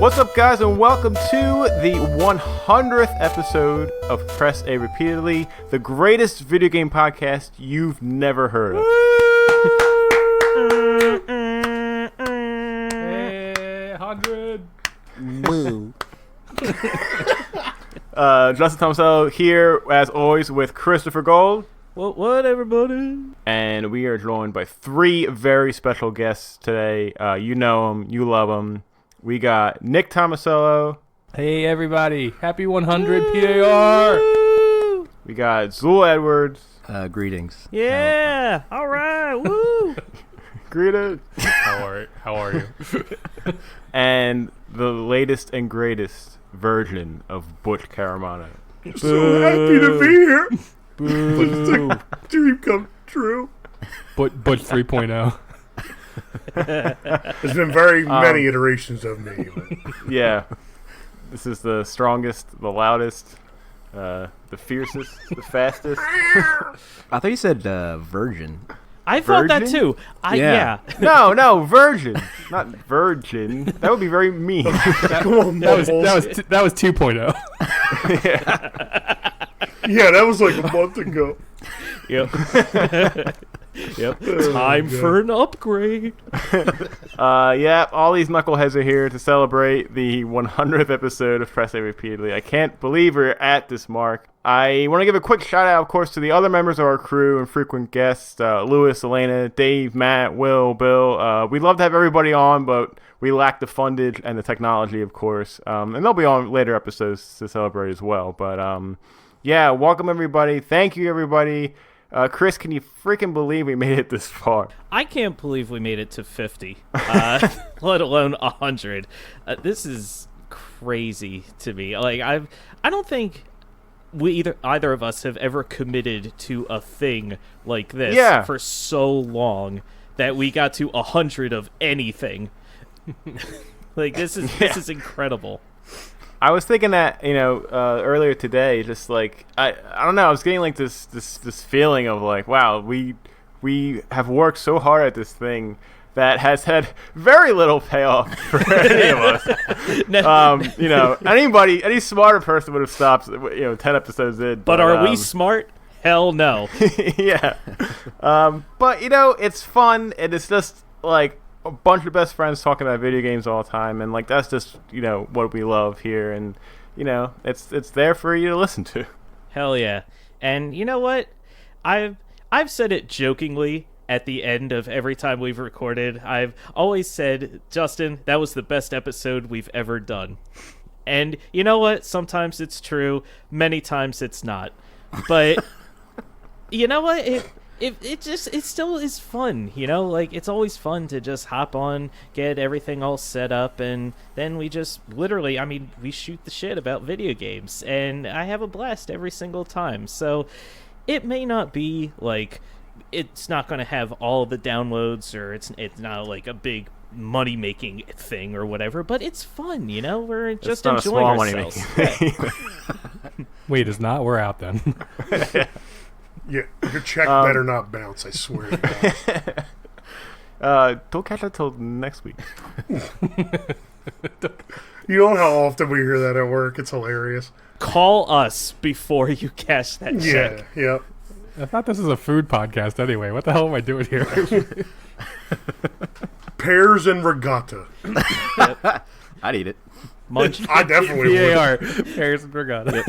What's up, guys, and welcome to the 100th episode of Press A Repeatedly, the greatest video game podcast you've never heard of. Hey, 100. Woo. Justin Thomasello here, as always, with Christopher Gold. What, everybody? And we are joined by three very special guests today. You know them, you love them. We got Nick Thomasello. Hey, everybody. Happy 100 PAR. We got Zul Edwards. Greetings. Yeah. All right. Woo. Greetings. How are you? And the latest and greatest version of Butch Caramano. So happy to be here. Boo. Dream come true. Butch 3.0. There's been very many iterations of me. But. Yeah. This is the strongest, the loudest, the fiercest, the fastest. I thought you said virgin. I thought that Virgin? too. Yeah. No, virgin. Not virgin. That would be very mean. Come on, That was Bubbles. that was 2.0. Yeah, that was like a month ago. Yep. Yep. Time for an upgrade. Yeah, all these knuckleheads are here to celebrate the 100th episode of Press A Repeatedly. I can't believe we're at this mark. I want to give a quick shout out, of course, to the other members of our crew and frequent guests, Louis, Elena, Dave, Matt, Will, Bill. We'd love to have everybody on, but we lack the fundage and the technology, of course. And they'll be on later episodes to celebrate as well. But yeah, welcome everybody. Thank you, everybody. Chris, can you freaking believe we made it this far? I can't believe we made it to 50, let alone 100. This is crazy to me. Like I don't think either of us have ever committed to a thing like this for so long that we got to 100 of anything. Like this is incredible. I was thinking that, earlier today, just like, I don't know, I was getting like this feeling of like, wow, we have worked so hard at this thing that has had very little payoff for any of us. Any smarter person would have stopped, 10 episodes in. But are we smart? Hell no. Yeah. But, it's fun, and it's just like a bunch of best friends talking about video games all the time, and like that's just what we love here, and it's there for you to listen to. Hell yeah. And you know what, I've said it jokingly at the end of every time we've recorded. I've always said, Justin, that was the best episode we've ever done. And you know what, sometimes it's true, many times it's not, but you know what, it still is fun, like it's always fun to just hop on, get everything all set up, and then we just literally, we shoot the shit about video games, and I have a blast every single time. So it may not be like, it's not going to have all the downloads, or it's not like a big money making thing or whatever, but it's fun, we're just not enjoying a small ourselves. Wait, it's not? We're out then. Yeah, your check better not bounce, I swear to God. Don't catch that till next week. You know how often we hear that at work? It's hilarious. Call us before you cash that check. Yeah. I thought this was a food podcast anyway. What the hell am I doing here? Pears and regatta. I'd eat it. Munch. I definitely would. PAR. Paris and Regatta.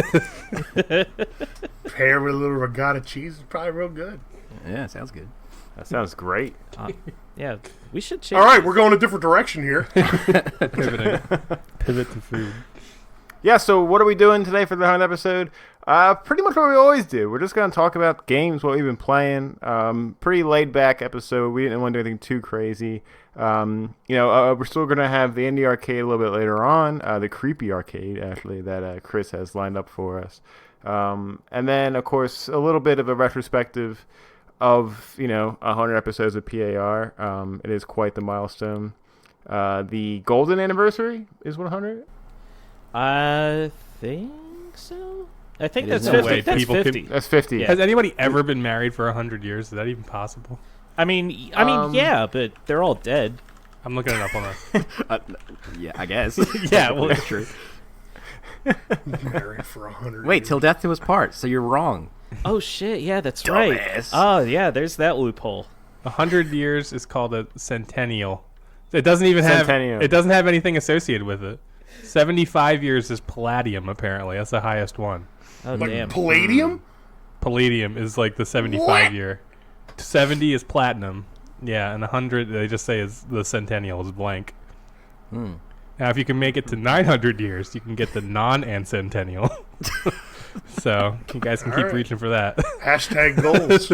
Pear with a little regatta cheese is probably real good. Yeah, sounds good. That sounds great. Yeah, we should change. All right, we're going a different direction here. Pivot to food. Yeah, so what are we doing today for the 100th episode? Pretty much what we always do. We're just going to talk about games, what we've been playing. Pretty laid-back episode. We didn't want to do anything too crazy. We're still going to have the indie arcade a little bit later on, the creepy arcade, actually, that Chris has lined up for us. And then, of course, a little bit of a retrospective of, 100 episodes of PAR. It is quite the milestone. The golden anniversary is 100? I think so. I think that's no 50. way That's people 50. That's 50. Yeah. Has anybody ever been married for 100 years? Is that even possible? Yeah, but they're all dead. I'm looking it up on Uh, yeah, I guess. Yeah, well, that's true. Married for 100 Wait, years. till death do us part. So you're wrong. oh shit, yeah, that's right. Dumbass. Oh yeah, there's that loophole. 100 years is called a centennial. It doesn't even have. Centennial. It doesn't have anything associated with it. 75 years is palladium. Apparently, that's the highest one. Oh Like damn. palladium? Palladium is like the 75 What? year. 70 is platinum. Yeah, and 100 they just say is the centennial is blank. Now, if you can make it to 900 years, you can get the non-ancentennial. So you guys can keep Alright. reaching for that. Hashtag goals.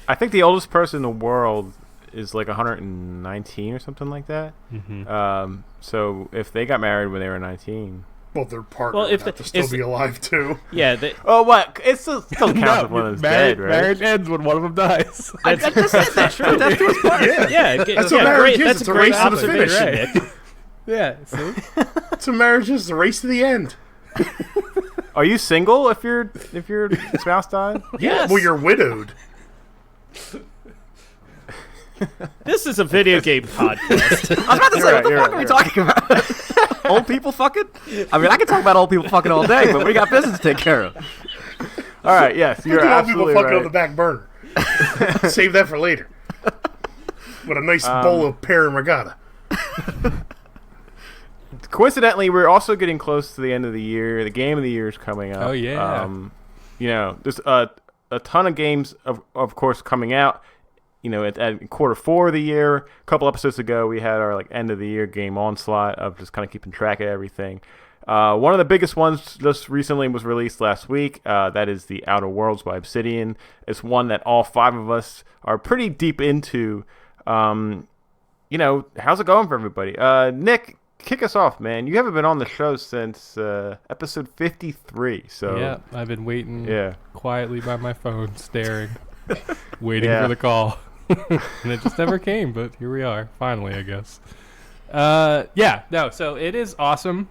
I think the oldest person in the world is like 119 or something like that. So if they got married when they were 19. Well, their partner Well, would if have the- to still if be the- alive, too. Yeah, Oh, what? It still counts if one of them's marriage, dead, right? marriage ends when one of them dies. That's true. Death do us part. Yeah. yeah, That's what marriage is. That's It's a a great race to the observation, finish. Nick. Yeah, see? That's what marriage is. The race to the end. Are you single if your spouse died? Yes. Well, you're widowed. This is a video game podcast. I was about to say, what the You're fuck right, are we you're talking about? Old people fucking? I mean, I can talk about old people fucking all day, but we got business to take care of. All right, yes, you're Put the old people absolutely fucking on the right. back burner. Save that for later. With a nice bowl of pear and regatta. Coincidentally, we're also getting close to the end of the year. The game of the year is coming up. Oh, yeah. There's a ton of games, of course, coming out. At quarter 4 of the year, a couple episodes ago, we had our end of the year game onslaught of just kind of keeping track of everything. One of the biggest ones just recently was released last week. That is The Outer Worlds by Obsidian. It's one that all 5 of us are pretty deep into. How's it going for everybody? Nick, kick us off, man. You haven't been on the show since episode 53. So Yeah, I've been waiting Yeah. quietly by my phone, staring, waiting Yeah. for the call. And it just never came, but here we are, finally, I guess. So it is awesome.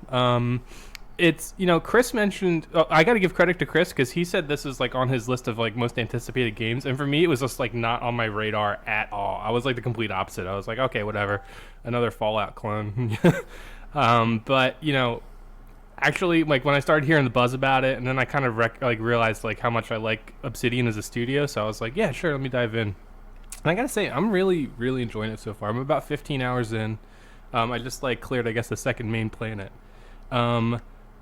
It's, Chris mentioned, I got to give credit to Chris because he said this is on his list of most anticipated games. And for me, it was just not on my radar at all. I was the complete opposite. I was like, okay, whatever. Another Fallout clone. But, actually, when I started hearing the buzz about it, and then I kind of realized how much I like Obsidian as a studio. So I was like, yeah, sure, let me dive in. And I gotta say, I'm really, really enjoying it so far. I'm about 15 hours in. I just cleared, I guess, the second main planet.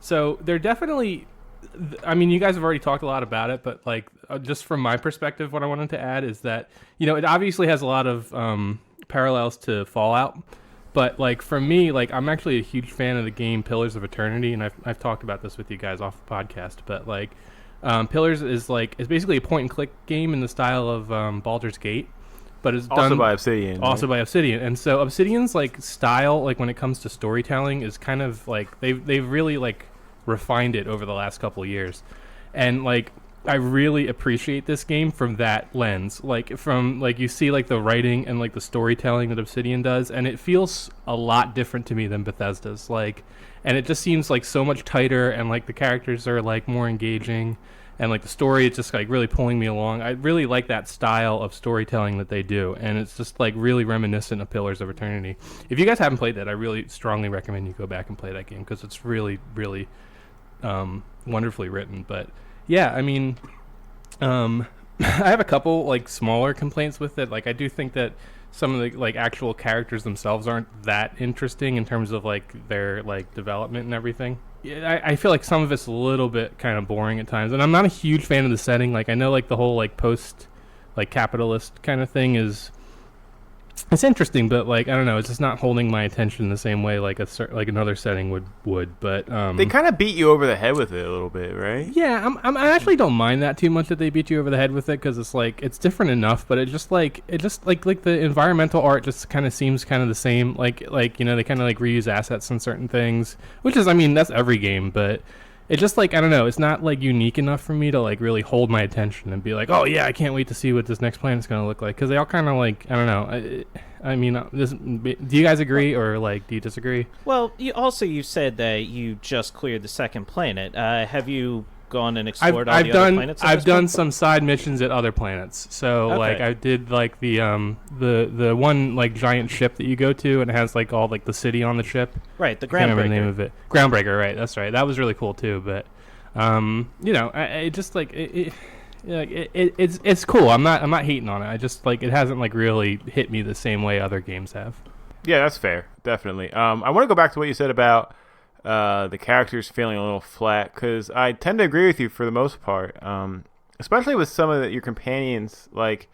So they're definitely. I mean, you guys have already talked a lot about it, but just from my perspective, what I wanted to add is that it obviously has a lot of parallels to Fallout. But for me, I'm actually a huge fan of the game Pillars of Eternity, and I've talked about this with you guys off the podcast. But Pillars is basically a point and click game in the style of Baldur's Gate, but it's also done by Obsidian. also right? by Obsidian. And so Obsidian's style, when it comes to storytelling, is kind of they've really refined it over the last couple of years, and I really appreciate this game from that lens. From you see the writing and the storytelling that Obsidian does, and it feels a lot different to me than Bethesda's. And it just seems so much tighter, and the characters are more engaging, and the story is just really pulling me along. I really like that style of storytelling that they do, and it's just really reminiscent of Pillars of Eternity. If you guys haven't played that, I really strongly recommend you go back and play that game because it's really, really wonderfully written. But yeah, I mean, I have a couple smaller complaints with it. I do think that some of the actual characters themselves aren't that interesting in terms of their development and everything. Yeah, I feel some of it's a little bit kind of boring at times, and I'm not a huge fan of the setting. I know the whole post capitalist kind of thing is it's interesting, but I don't know, it's just not holding my attention in the same way another setting would. But They kind of beat you over the head with it a little bit, right? yeah, I actually don't mind that too much that they beat you over the head with it because it's it's different enough, but it just the environmental art just kind of seems kind of the same. They kind of reuse assets in certain things, which is, I mean, that's every game, but it just I don't know, it's not unique enough for me to really hold my attention and be oh yeah, I can't wait to see what this next planet's gonna look like, because they all kind of I don't know. I mean, do you guys agree or do you disagree? Well, you said that you just cleared the second planet. Have you gone and explored all the other planets? I've done some side missions at other planets. So like I did like the one like giant ship that you go to and it has like all like the city on the ship. Right, the I can't remember the Groundbreaker. name of it. Groundbreaker, right? That's right. That was really cool too. But you know, I just like it's cool. I'm not hating on it. I just like it hasn't like really hit me the same way other games have. Yeah, that's fair. Definitely. I want to go back to what you said about the characters feeling a little flat, because I tend to agree with you for the most part. Especially with some of your companions, like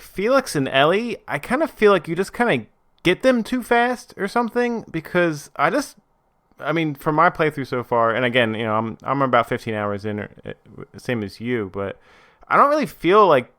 Felix and Ellie. I kind of feel like you just kind of get them too fast or something, because I mean, from my playthrough so far, and again, you know, I'm about 15 hours in, same as you, but I don't really feel like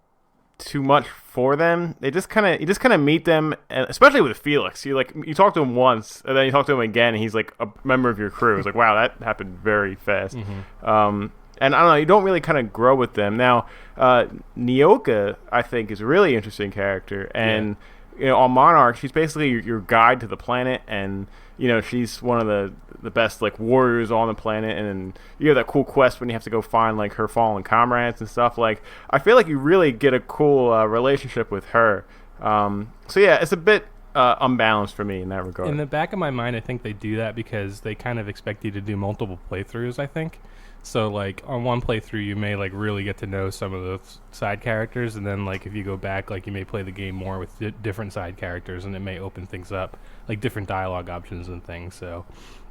too much for them. You just kind of meet them, and especially with Felix. You talk to him once, and then you talk to him again, and he's like a member of your crew. It's like, wow, that happened very fast. Mm-hmm. And I don't know, you don't really kind of grow with them. Now, Nyoka, I think, is a really interesting character, and you know, on Monarch, she's basically your guide to the planet, and you know, she's one of the best like warriors on the planet, and you have that cool quest when you have to go find like her fallen comrades and stuff. Like, I feel like you really get a cool relationship with her. So yeah, it's a bit unbalanced for me in that regard. In the back of my mind, I think they do that because they kind of expect you to do multiple playthroughs, I think. So like on one playthrough you may like really get to know some of the side characters, and then like if you go back, like you may play the game more with different side characters, and it may open things up, like different dialogue options and things. So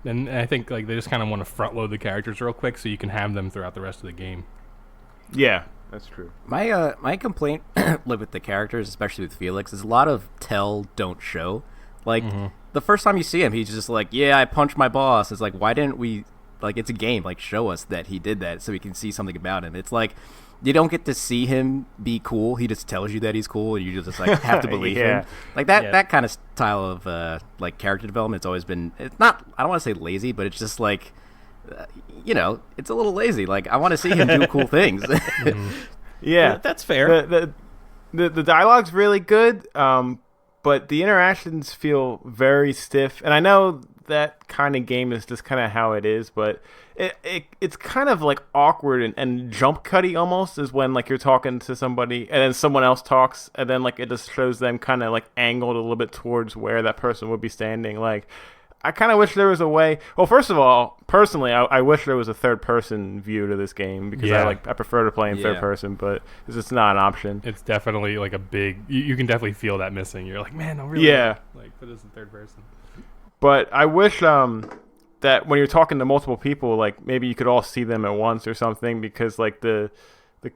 and I think like they just kind of want to front load the characters real quick so you can have them throughout the rest of the game. Yeah, that's true. My complaint with the characters, especially with Felix, is a lot of tell, don't show. Like the first time you see him, he's just like, yeah, I punched my boss. It's like, why didn't we? Like, it's a game. Like, show us that he did that so we can see something about him. It's like you don't get to see him be cool. He just tells you that he's cool, and you just like have to believe him. Like that kind of style of like character development. It's always been. It's not. I don't want to say lazy, but it's just like, you know, it's a little lazy. Like, I want to see him do cool things. Yeah, that's fair. The dialogue's really good, but the interactions feel very stiff. And I know that kind of game is just kind of how it is, but it's kind of like awkward and jump cutty almost, is when like you're talking to somebody and then someone else talks, and then like it just shows them kind of like angled a little bit towards where that person would be standing. Like, I kind of wish there was a way. Well, first of all, personally, I wish there was a third-person view to this game, because I prefer to play in third person, but it's just not an option. It's definitely like a big. You can definitely feel that missing. You're like, man, I'm really like put this in third person. But I wish that when you're talking to multiple people, like maybe you could all see them at once or something, because like the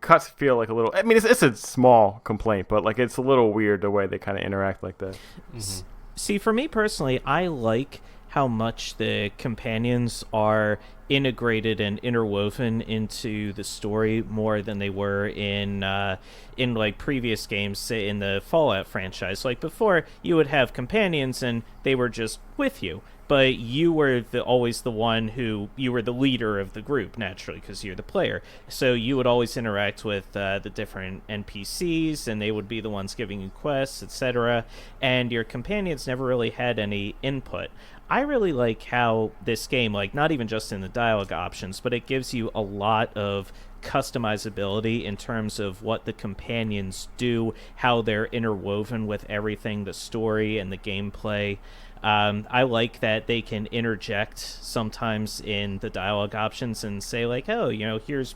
cuts feel like a little. I mean, it's a small complaint, but like it's a little weird the way they kind of interact like that. Mm-hmm. See, for me personally, I like how much the companions are integrated and interwoven into the story more than they were in like previous games, say in the Fallout franchise. Like before, you would have companions and they were just with you, but you were always the one who, you were the leader of the group, naturally, because you're the player. So you would always interact with the different NPCs, and they would be the ones giving you quests, etc. And your companions never really had any input. I really like how this game, like not even just in the dialogue options, but it gives you a lot of customizability in terms of what the companions do, how they're interwoven with everything, the story and the gameplay. I like that they can interject sometimes in the dialogue options and say like, oh, you know, here's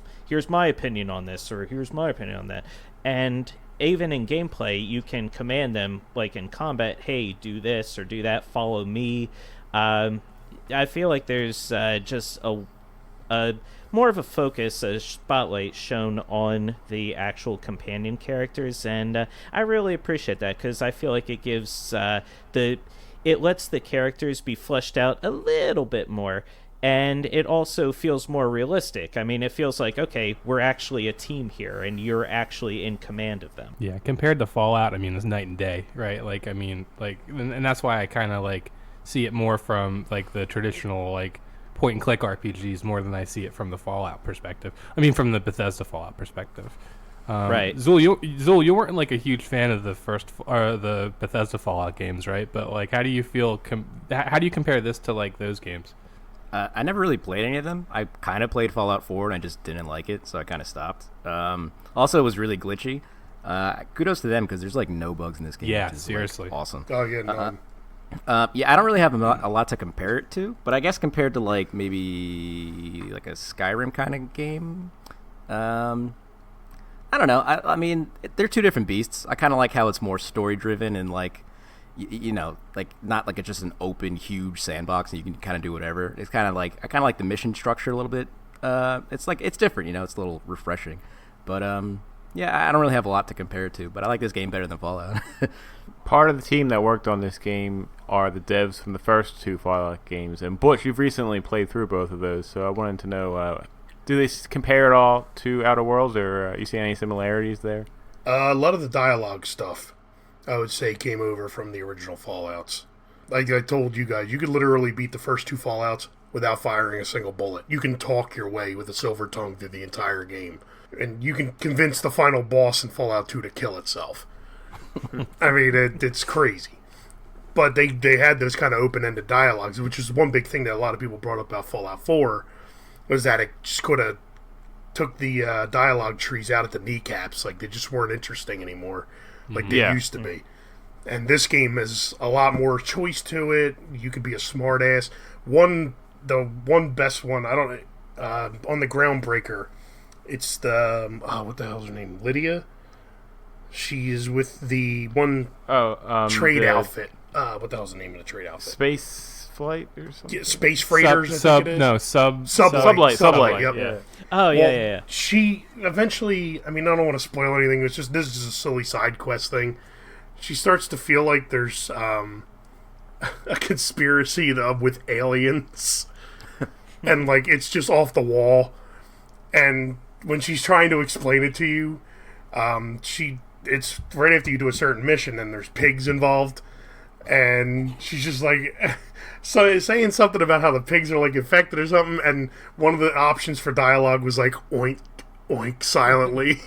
my opinion on this, or here's my opinion on that. And even in gameplay, you can command them, like in combat, hey, do this or do that, follow me. I feel like there's just a more of a focus, a spotlight shown on the actual companion characters, and I really appreciate that, because I feel like it gives it lets the characters be fleshed out a little bit more, and it also feels more realistic. I mean, it feels like, okay, we're actually a team here, and you're actually in command of them. Yeah, compared to Fallout, I mean, it's night and day, right? Like, I mean, like, and that's why I kind of like see it more from like the traditional like point and click RPGs more than I see it from the Fallout perspective. I mean, from the Bethesda Fallout perspective. Right. Zul, you weren't like a huge fan of the Bethesda Fallout games, right? But like, how do you feel? How do you compare this to like those games? I never really played any of them. I kind of played Fallout 4 and I just didn't like it, so I kind of stopped. Also, it was really glitchy. Kudos to them because there's like no bugs in this game. Yeah, which is, seriously. like, awesome. Oh yeah, no. Yeah, I don't really have a lot to compare it to, but I guess compared to like maybe like a Skyrim kind of game, I don't know. I mean, they're two different beasts. I kind of like how it's more story driven and like, you know, like not like it's just an open, huge sandbox and you can kind of do whatever. It's kind of like I kind of like the mission structure a little bit. It's like it's different, you know. It's a little refreshing, but yeah, I don't really have a lot to compare it to. But I like this game better than Fallout. Part of the team that worked on this game are the devs from the first 2 Fallout games. And Butch, you've recently played through both of those, so I wanted to know, do they compare at all to Outer Worlds, or you see any similarities there? A lot of the dialogue stuff, I would say, came over from the original Fallouts. Like I told you guys, you could literally beat the first 2 Fallouts without firing a single bullet. You can talk your way with a silver tongue through the entire game. And you can convince the final boss in Fallout 2 to kill itself. I mean, it's crazy. But they had those kind of open-ended dialogues, which is one big thing that a lot of people brought up about Fallout 4, was that it just could have took the dialogue trees out at the kneecaps. Like, they just weren't interesting anymore, like they used to be. And this game has a lot more choice to it. You could be a smartass. The one best one, I don't on the Groundbreaker, it's the what the hell's her name? Lydia. She is with the one trade outfit. What the hell's the name of the trade outfit? Space Flight or something? Yeah, Space Freighters. Sublight. Yep. Yeah. Oh yeah. She eventually. I mean, I don't want to spoil anything. This is just a silly side quest thing. She starts to feel like there's a conspiracy with aliens, and like it's just off the wall. And when she's trying to explain it to you, it's right after you do a certain mission and there's pigs involved, and she's just like saying something about how the pigs are like infected or something, and one of the options for dialogue was like oink oink silently.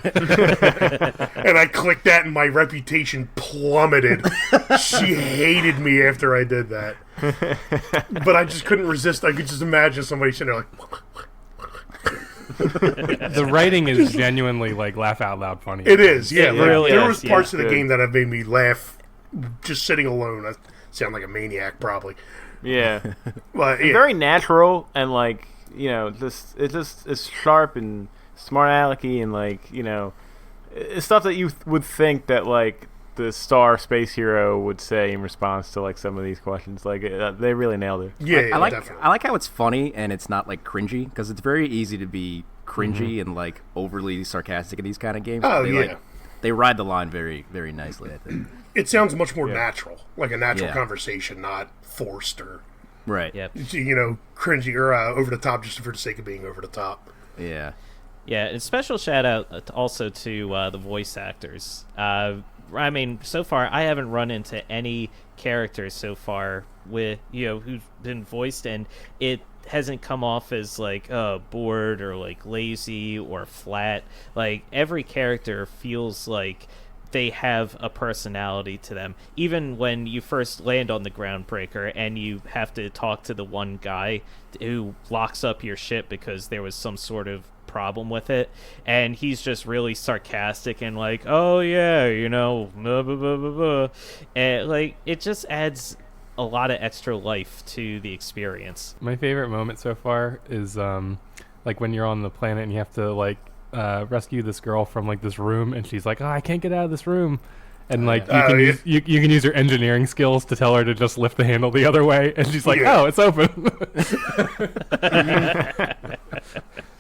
And I clicked that and my reputation plummeted. She hated me after I did that, but I just couldn't resist. I could just imagine somebody sitting there like The writing is genuinely like laugh out loud funny. it is, yeah. really there is, was parts of the good. game that have made me laugh just sitting alone. I sound like a maniac, probably. Yeah. But yeah, Very natural, and like, you know, it's sharp and smart alecky, and like, you know, it's stuff that you would think that like the star space hero would say in response to like some of these questions. Like they really nailed it. yeah, I like definitely. I like how it's funny and it's not like cringy, because it's very easy to be cringy and like overly sarcastic in these kind of games. Oh, they, yeah. like, they ride the line very, very nicely, I think. It sounds much more natural, like a natural Yeah. conversation, not forced or Right. Yep. cringy or over the top just for the sake of being over the top. Yeah. Yeah, and special shout out also to the voice actors. I mean, so far I haven't run into any characters so far with who've been voiced, and it hasn't come off as like bored or like lazy or flat. Like every character feels like they have a personality to them. Even when you first land on the Groundbreaker and you have to talk to the one guy who locks up your ship because there was some sort of problem with it, and he's just really sarcastic and like, oh yeah, blah, blah, blah, blah, blah. And like it just adds a lot of extra life to the experience. My favorite moment so far is like when you're on the planet and you have to like rescue this girl from like this room, and she's like, oh, I can't get out of this room, and like you can use your engineering skills to tell her to just lift the handle the other way, and she's like, oh, it's open.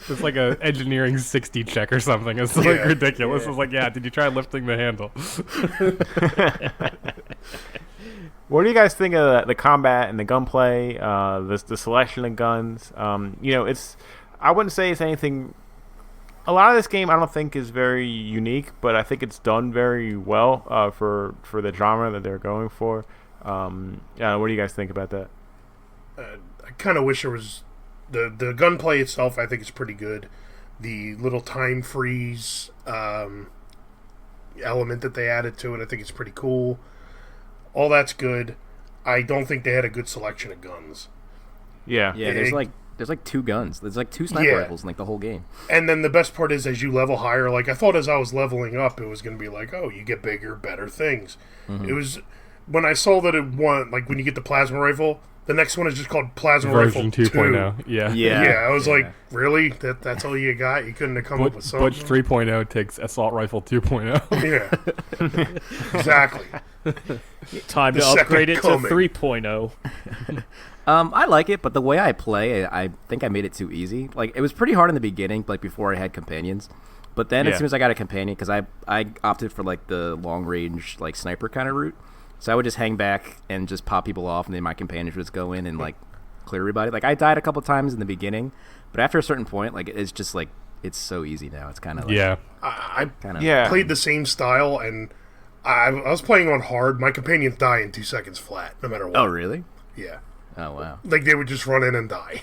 It's like a engineering 60 check or something. It's like ridiculous. It's like, yeah, did you try lifting the handle? What do you guys think of the combat and the gunplay, the selection of guns? I wouldn't say it's anything. A lot of this game I don't think is very unique, but I think it's done very well for the genre that they're going for. What do you guys think about that? I kind of wish there was the gunplay itself. I think is pretty good. The little time freeze element that they added to it, I think it's pretty cool. All that's good. I don't think they had a good selection of guns. Yeah. Yeah, there's like 2 guns. There's like 2 sniper rifles in like the whole game. And then the best part is, as you level higher, like I thought as I was leveling up, it was going to be like, oh, you get bigger, better things. It was when I saw that it won, like when you get the plasma rifle, the next one is just called Plasma Version Rifle 2.0. Yeah. Yeah, I was like, really? That's all you got? You couldn't have come up with something? Butch 3.0 takes Assault Rifle 2.0. Yeah, exactly. Time The to upgrade it second to coming. 3.0. I like it, but the way I play, I think I made it too easy. Like, it was pretty hard in the beginning, like before I had companions. But then as soon as I got a companion, because I opted for like the long range like sniper kind of route, so I would just hang back and just pop people off, and then my companions would just go in and like clear everybody. Like I died a couple times in the beginning, but after a certain point, like it's just like it's so easy now. It's kind of like, Yeah. I Yeah. played the same style, and I was playing on hard. My companions die in 2 seconds flat, no matter what. Oh really? Yeah. Oh wow. Like they would just run in and die.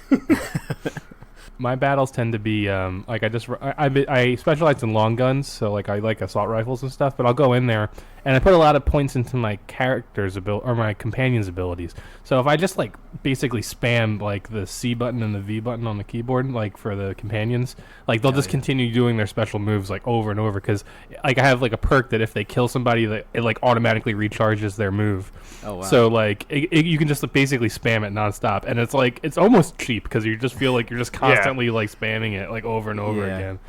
My battles tend to be like I specialize in long guns, so like I like assault rifles and stuff. But I'll go in there and I put a lot of points into my character's ability or my companion's abilities. So if I just like basically spam like the C button and the V button on the keyboard, like for the companions, like they'll just continue doing their special moves like over and over. Because like I have like a perk that if they kill somebody, that it like automatically recharges their move. Oh wow. So like you can just basically spam it nonstop, and it's like it's almost cheap because you just feel like you're just constantly like spamming it like over and over again.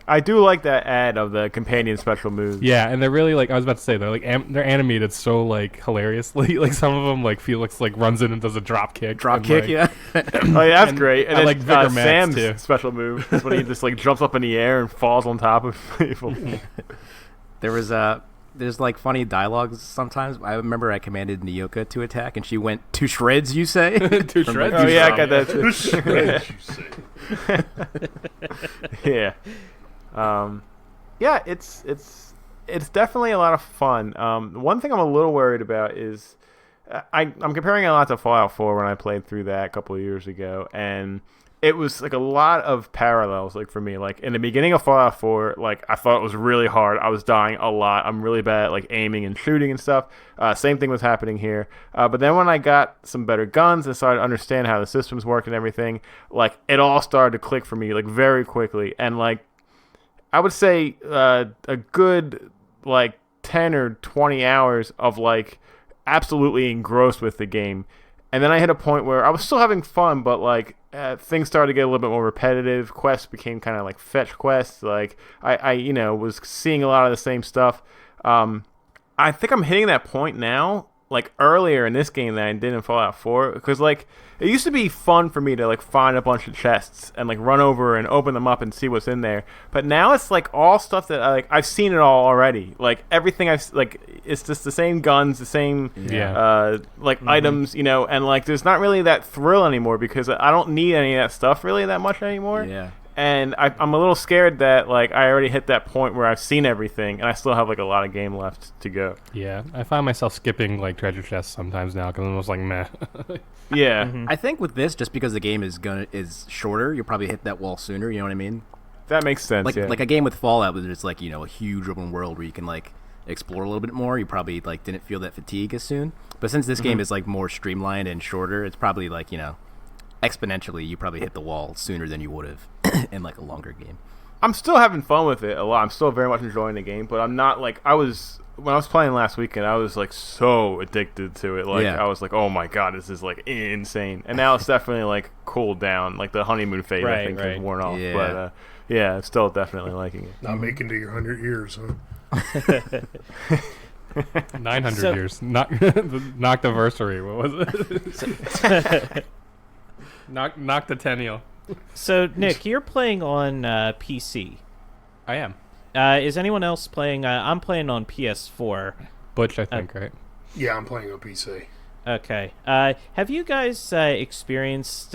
I do like that ad of the companion special moves. Yeah, and they're really like I was about to say they're like they're animated so like hilariously. Like some of them like Felix like runs in and does a drop kick. Drop and, kick, like, yeah. Oh, yeah, that's And great. And I then like Vigor Max, Sam's too. special move is when he just like jumps up in the air and falls on top of people. There's like funny dialogues sometimes. I remember I commanded Nyoka to attack, and she went to shreds. You say To From shreds? the- Oh yeah, I got that too. Who shreds, you say? Yeah. Yeah, it's definitely a lot of fun. One thing I'm a little worried about is I'm comparing it a lot to Fallout 4 when I played through that a couple of years ago, and it was like a lot of parallels. Like for me, like in the beginning of Fallout 4, like I thought it was really hard. I was dying a lot. I'm really bad at like aiming and shooting and stuff. Same thing was happening here. But then when I got some better guns and started to understand how the systems work and everything, like it all started to click for me like very quickly. And like I would say a good like 10 or 20 hours of like absolutely engrossed with the game. And then I hit a point where I was still having fun, but like things started to get a little bit more repetitive. Quests became kind of like fetch quests. Like I was seeing a lot of the same stuff. I think I'm hitting that point now, like earlier in this game than I did in Fallout 4, because like it used to be fun for me to like find a bunch of chests and like run over and open them up and see what's in there. But now it's like all stuff that I've seen it all already. Like everything it's just the same guns, the same items, and like there's not really that thrill anymore because I don't need any of that stuff really that much anymore. Yeah. And I'm a little scared that like I already hit that point where I've seen everything and I still have like a lot of game left to go. Yeah, I find myself skipping like treasure chests sometimes now because I'm just like meh. Yeah, I think with this, just because the game is shorter, you'll probably hit that wall sooner. You know what I mean? that makes sense. Like yeah. like a game with Fallout, where there's like a huge open world where you can like explore a little bit more. You probably like didn't feel that fatigue as soon. But since this game is like more streamlined and shorter, it's probably like exponentially you probably hit the wall sooner than you would have in like a longer game. I'm still having fun with it a lot. I'm still very much enjoying the game, but I'm not like when I was playing last weekend. I was like so addicted to it. Like I was like, oh my god, this is like insane. And now it's definitely like cooled down. Like the honeymoon phase, I think, has worn off. Yeah. But yeah, I'm still definitely liking it. Not making to your 100 years, huh? 900 years. Noctiversary. What was it? Noctennial. So, Nick, you're playing on PC. I am. Is anyone else playing? I'm playing on PS4. Butch, I think, right? Yeah, I'm playing on PC. Okay. Have you guys experienced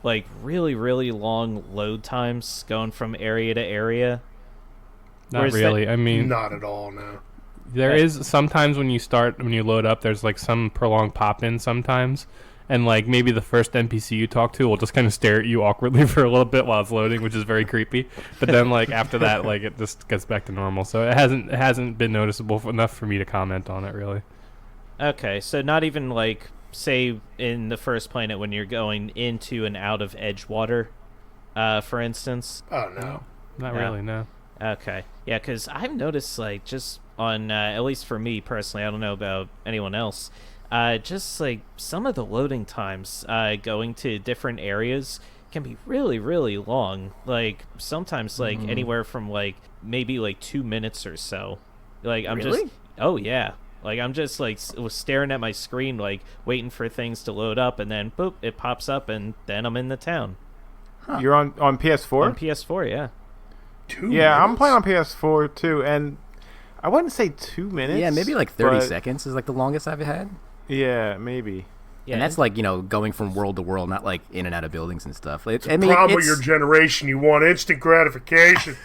like really, really long load times going from area to area? Not really. I mean, Not at all, no. there is sometimes when you load up, there's like some prolonged pop-in sometimes. And like maybe the first NPC you talk to will just kind of stare at you awkwardly for a little bit while it's loading, which is very creepy. But then like after that, like it just gets back to normal. So it hasn't been noticeable enough for me to comment on it really. Okay, so not even like say in the first planet when you're going into and out of Edgewater, for instance? Oh no. Not No. really, no. Okay. Yeah, because I've noticed, like, just on, at least for me personally, I don't know about anyone else, just, like, some of the loading times going to different areas can be really, really long. Like, sometimes, like, anywhere from, like, maybe, like, 2 minutes or so. Like, I'm Really? just... Oh, yeah. Like, I'm just, like, was staring at my screen, like, waiting for things to load up, and then, boop, it pops up, and then I'm in the town. You're on PS4? On PS4, yeah. 2 Yeah, I'm minutes? playing on PS4 too, and I wouldn't say 2 minutes. Yeah, maybe like 30 but- seconds is like the longest I've had. Yeah, maybe. Yeah, And that's like, going from world to world, not like in and out of buildings and stuff. I Problem mean, with your generation, you want instant gratification.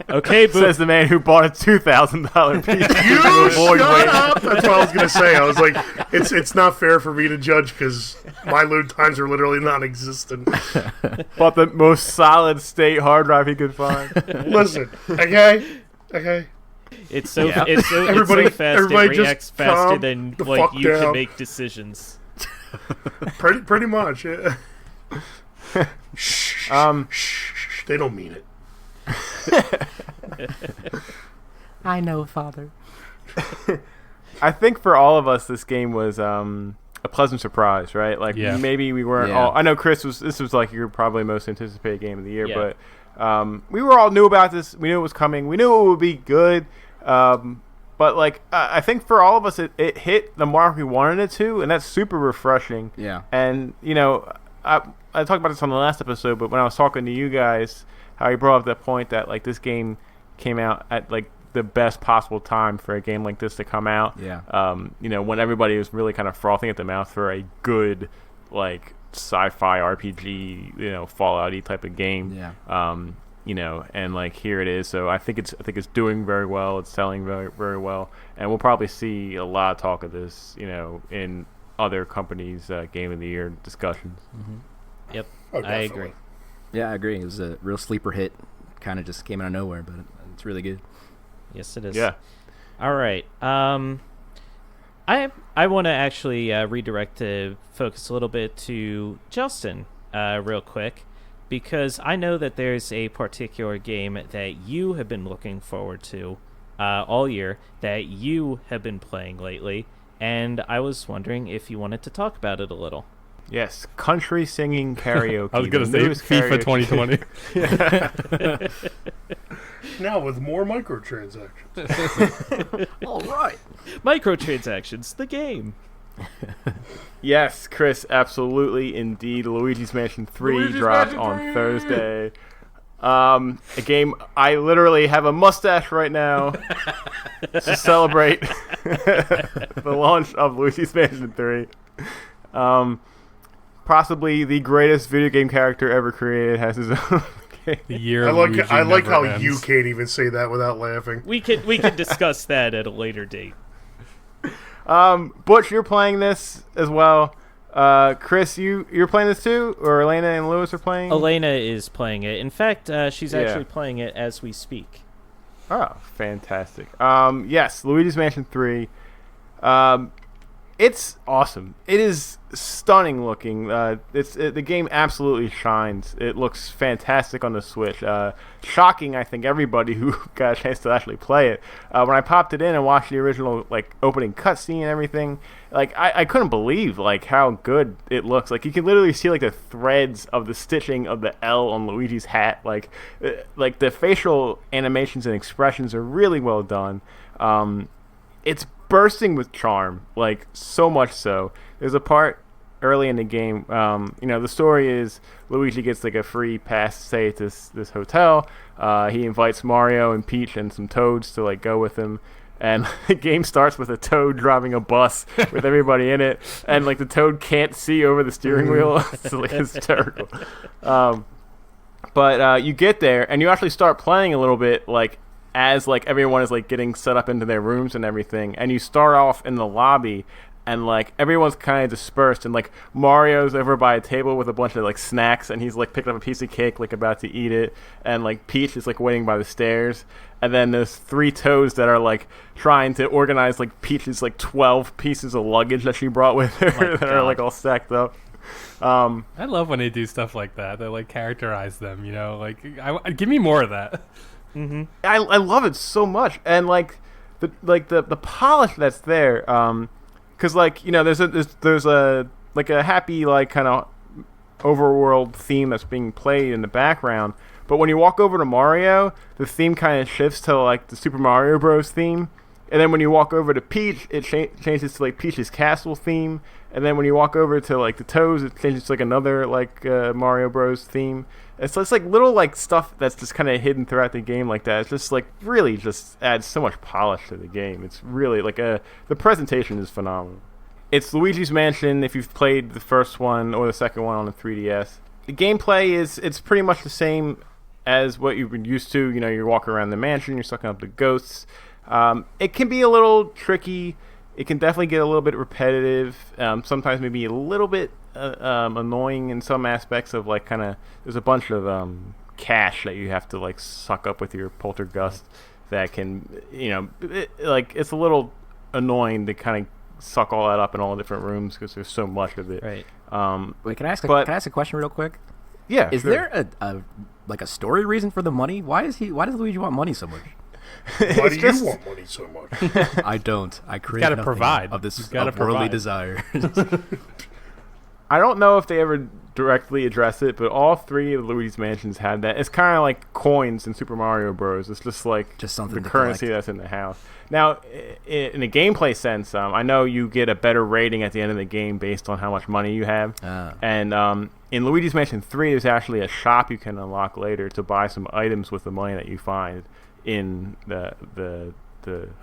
okay, boop. Says the man who bought a $2,000 PC. You to avoid shut waiting. up! That's what I was gonna say. I was like, it's not fair for me to judge because my load times are literally non-existent. Bought the most solid state hard drive he could find. Listen, okay. It's so Yeah. it's so Everybody- it's so fast. everybody It just reacts faster calm than the like fuck you can down. make decisions. Pretty much. Yeah. Shh, shh, they don't mean it. I know, Father. I think for all of us, this game was a pleasant surprise, right? Like Yeah. maybe we weren't Yeah. all. I know Chris was. This was like your probably most anticipated game of the year, Yeah. but we were all knew about this. We knew it was coming. We knew it would be good. But like I think for all of us, it hit the mark we wanted it to, and that's super refreshing. Yeah. And I talked about this on the last episode, but when I was talking to you guys, how you brought up that point that like this game came out at like the best possible time for a game like this to come out. Yeah. When everybody was really kind of frothing at the mouth for a good like sci-fi RPG, Fallout-y type of game. Yeah. And like here it is. So I think it's doing very well. It's selling very, very well, and we'll probably see a lot of talk of this, in other companies' Game of the Year discussions. Yep, Oh, I definitely. agree. Yeah, I agree. It was a real sleeper hit. Kind of just came out of nowhere, but it's really good. Yes, it is. Yeah. All right. I want to actually redirect the focus a little bit to Justin, real quick, because I know that there's a particular game that you have been looking forward to all year that you have been playing lately, and I was wondering if you wanted to talk about it a little. Yes, country singing karaoke. I was going to the say newest FIFA karaoke. 2020. Now with more microtransactions. All right. Microtransactions, the game. Yes, Chris, absolutely, indeed. Luigi's Mansion 3 Luigi's dropped Mansion on 3! Thursday. A game I literally have a mustache right now to celebrate the launch of Luigi's Mansion 3. Possibly the greatest video game character ever created has his own game. The year I like Luigi I like never how ends. you can't even say that without laughing. We can discuss that at a later date. Butch, you're playing this as well. Chris, you're playing this too, or Elena and Lewis are playing? Elena is playing it. In fact, she's Yeah. actually playing it as we speak. Oh, fantastic. Yes, Luigi's Mansion 3. It's awesome. It is stunning looking. The game absolutely shines. It looks fantastic on the Switch. Shocking, I think, everybody who got a chance to actually play it. When I popped it in and watched the original opening cutscene and everything, I couldn't believe how good it looks. You can literally see the threads of the stitching of the L on Luigi's hat. The facial animations and expressions are really well done. It's bursting with charm, so much so. There's a part early in the game, the story is Luigi gets a free pass to stay at this hotel. He invites Mario and Peach and some Toads to go with him, and the game starts with a Toad driving a bus with everybody in it, and the Toad can't see over the steering wheel. It's hysterical. But you get there and you actually start playing a little bit as everyone is getting set up into their rooms and everything, and you start off in the lobby and like everyone's kind of dispersed, and like Mario's over by a table with a bunch of like snacks, and he's like picking up a piece of cake, like about to eat it, and like Peach is like waiting by the stairs, and then there's 3 toads that are like trying to organize like Peach's like 12 pieces of luggage that she brought with her that are like all stacked up. I love when they do stuff like that. They like characterize them, you know. Like, give me more of that. Mm-hmm. I love it so much, and like the polish that's there, because like, you know, there's a like a happy like kind of overworld theme that's being played in the background, but when you walk over to Mario, the theme kind of shifts to like the Super Mario Bros. Theme, and then when you walk over to Peach, it changes to like Peach's Castle theme, and then when you walk over to like the Toads, it changes to like another like Mario Bros. Theme. So it's like little like stuff that's just kind of hidden throughout the game like that. It's just like really just adds so much polish to the game. It's really like the presentation is phenomenal. It's Luigi's Mansion if you've played the first one or the second one on the 3DS. The gameplay it's pretty much the same as what you've been used to. You know, you're walking around the mansion, you're sucking up the ghosts. It can be a little tricky. It can definitely get a little bit repetitive. Sometimes maybe a little bit annoying in some aspects of like kind of there's a bunch of cash that you have to like suck up with your poltergust that can, you know, it's a little annoying to kind of suck all that up in all the different rooms because there's so much of it. Right. Um, Wait, can I ask a question real quick? Yeah. Is sure. there a story reason for the money? Why does Luigi want money so much? Why do you want money so much? I don't. I create gotta nothing provide. of this He's gotta of worldly provide. desire. I don't know if they ever directly address it, but all 3 of Luigi's Mansions have that. It's kind of like coins in Super Mario Bros. It's just like Just something the to currency collect. that's in the house. Now, in a gameplay sense, I know you get a better rating at the end of the game based on how much money you have. And in Luigi's Mansion 3, there's actually a shop you can unlock later to buy some items with the money that you find in the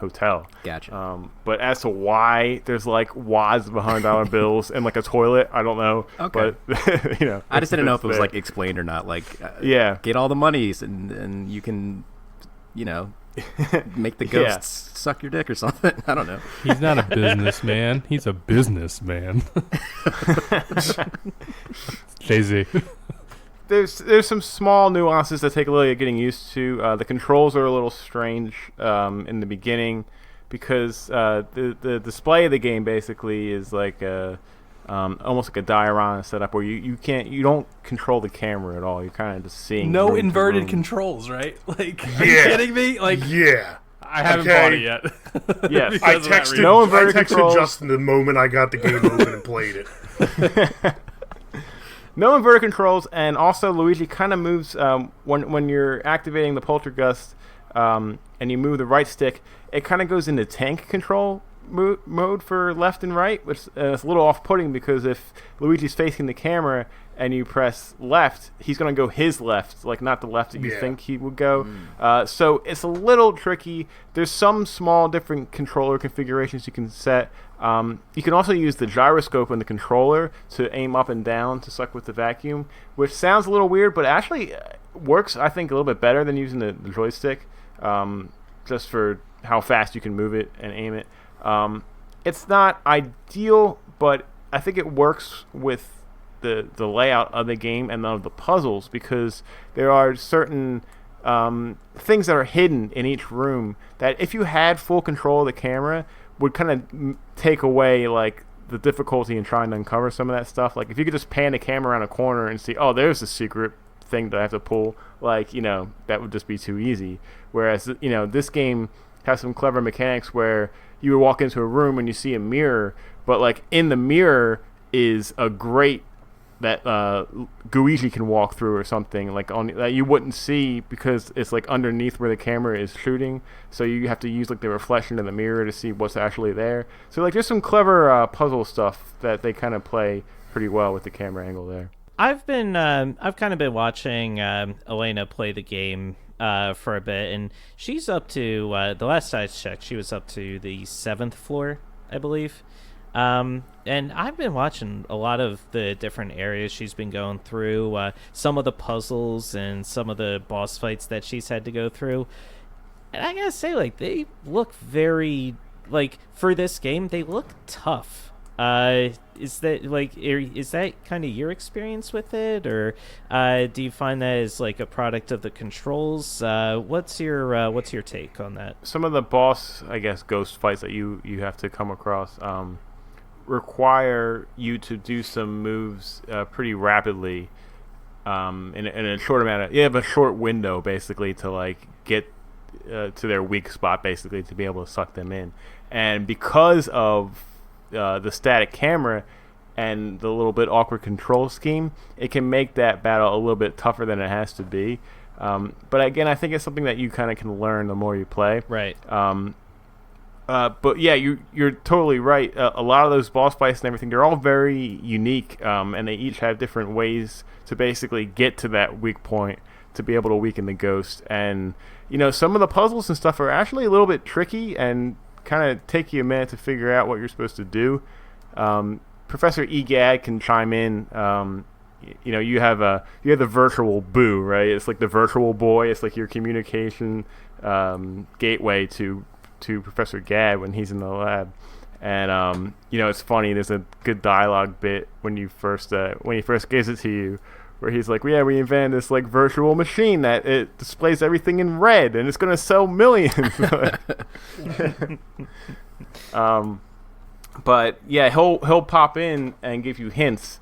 hotel. Gotcha. But as to why there's like wads of $100 bills and like a toilet, I don't know. Okay. But you know, I just didn't know if it was there. like explained or not. Like, Yeah. get all the monies and you can, you know, make the ghosts suck your dick or something. I don't know. He's not a businessman. He's a businessman. Jay-Z. There's some small nuances that take a little getting used to. The controls are a little strange in the beginning because the display of the game basically is like almost like a diorama setup where you don't control the camera at all. You're kind of just seeing No room to inverted room. controls, right? Like, are you Yeah. kidding me? Like, Yeah. I haven't Okay. bought it yet. Yes. Because I of that texted, reason. No I inverted texted controls. Justin the moment I got the game open and played it. No inverted controls, and also Luigi kind of moves when you're activating the poltergust and you move the right stick, it kind of goes into tank control mode for left and right, which is a little off-putting because if Luigi's facing the camera and you press left, he's going to go his left, like not the left that you Yeah. think he would go. So it's a little tricky. There's some small different controller configurations you can set. You can also use the gyroscope in the controller to aim up and down to suck with the vacuum, which sounds a little weird, but actually works, I think, a little bit better than using the joystick, just for how fast you can move it and aim it. It's not ideal, but I think it works with the layout of the game and of the puzzles because there are certain things that are hidden in each room that if you had full control of the camera would kind of take away like the difficulty in trying to uncover some of that stuff. Like if you could just pan the camera around a corner and see, oh, there's a secret thing that I have to pull, like, you know, that would just be too easy. Whereas, you know, this game has some clever mechanics where you would walk into a room and you see a mirror, but like in the mirror is a grate that Luigi can walk through or something like on that you wouldn't see because it's like underneath where the camera is shooting, so you have to use like the reflection in the mirror to see what's actually there. So like there's some clever puzzle stuff that they kind of play pretty well with the camera angle there. I've kind of been watching Elena play the game for a bit, and she's up to the last I checked, she was up to the 7th floor, I believe. And I've been watching a lot of the different areas she's been going through, some of the puzzles and some of the boss fights that she's had to go through. And I gotta say, like, they look very, like, for this game, they look tough. Is that kind of your experience with it, or do you find that as like a product of the controls? What's your take on that? Some of the boss, I guess, ghost fights that you have to come across require you to do some moves pretty rapidly in a short amount of. You have a short window basically to like get to their weak spot basically to be able to suck them in, and because of the static camera and the little bit awkward control scheme, it can make that battle a little bit tougher than it has to be. But again, I think it's something that you kind of can learn the more you play. Right. But yeah, you're totally right. A lot of those boss fights and everything, they're all very unique, and they each have different ways to basically get to that weak point to be able to weaken the ghost. And some of the puzzles and stuff are actually a little bit tricky and kind of take you a minute to figure out what you're supposed to do. Professor Egad can chime in. You have the virtual Boo, right? It's like the virtual boy. It's like your communication gateway to Professor Gad when he's in the lab. And it's funny. There's a good dialogue bit when he first gives it to you, where he's like, "Yeah, we invented this like virtual machine that it displays everything in red, and it's gonna sell millions." But yeah, he'll pop in and give you hints,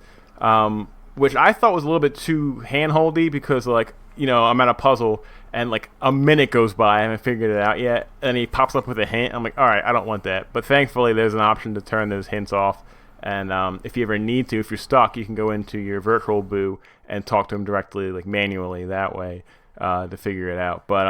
which I thought was a little bit too handholdy because I'm at a puzzle and like a minute goes by, I haven't figured it out yet, and he pops up with a hint. I'm like, all right, I don't want that. But thankfully, there's an option to turn those hints off. And if you ever need to, if you're stuck, you can go into your virtual Boo and talk to him directly, like manually that way, to figure it out. But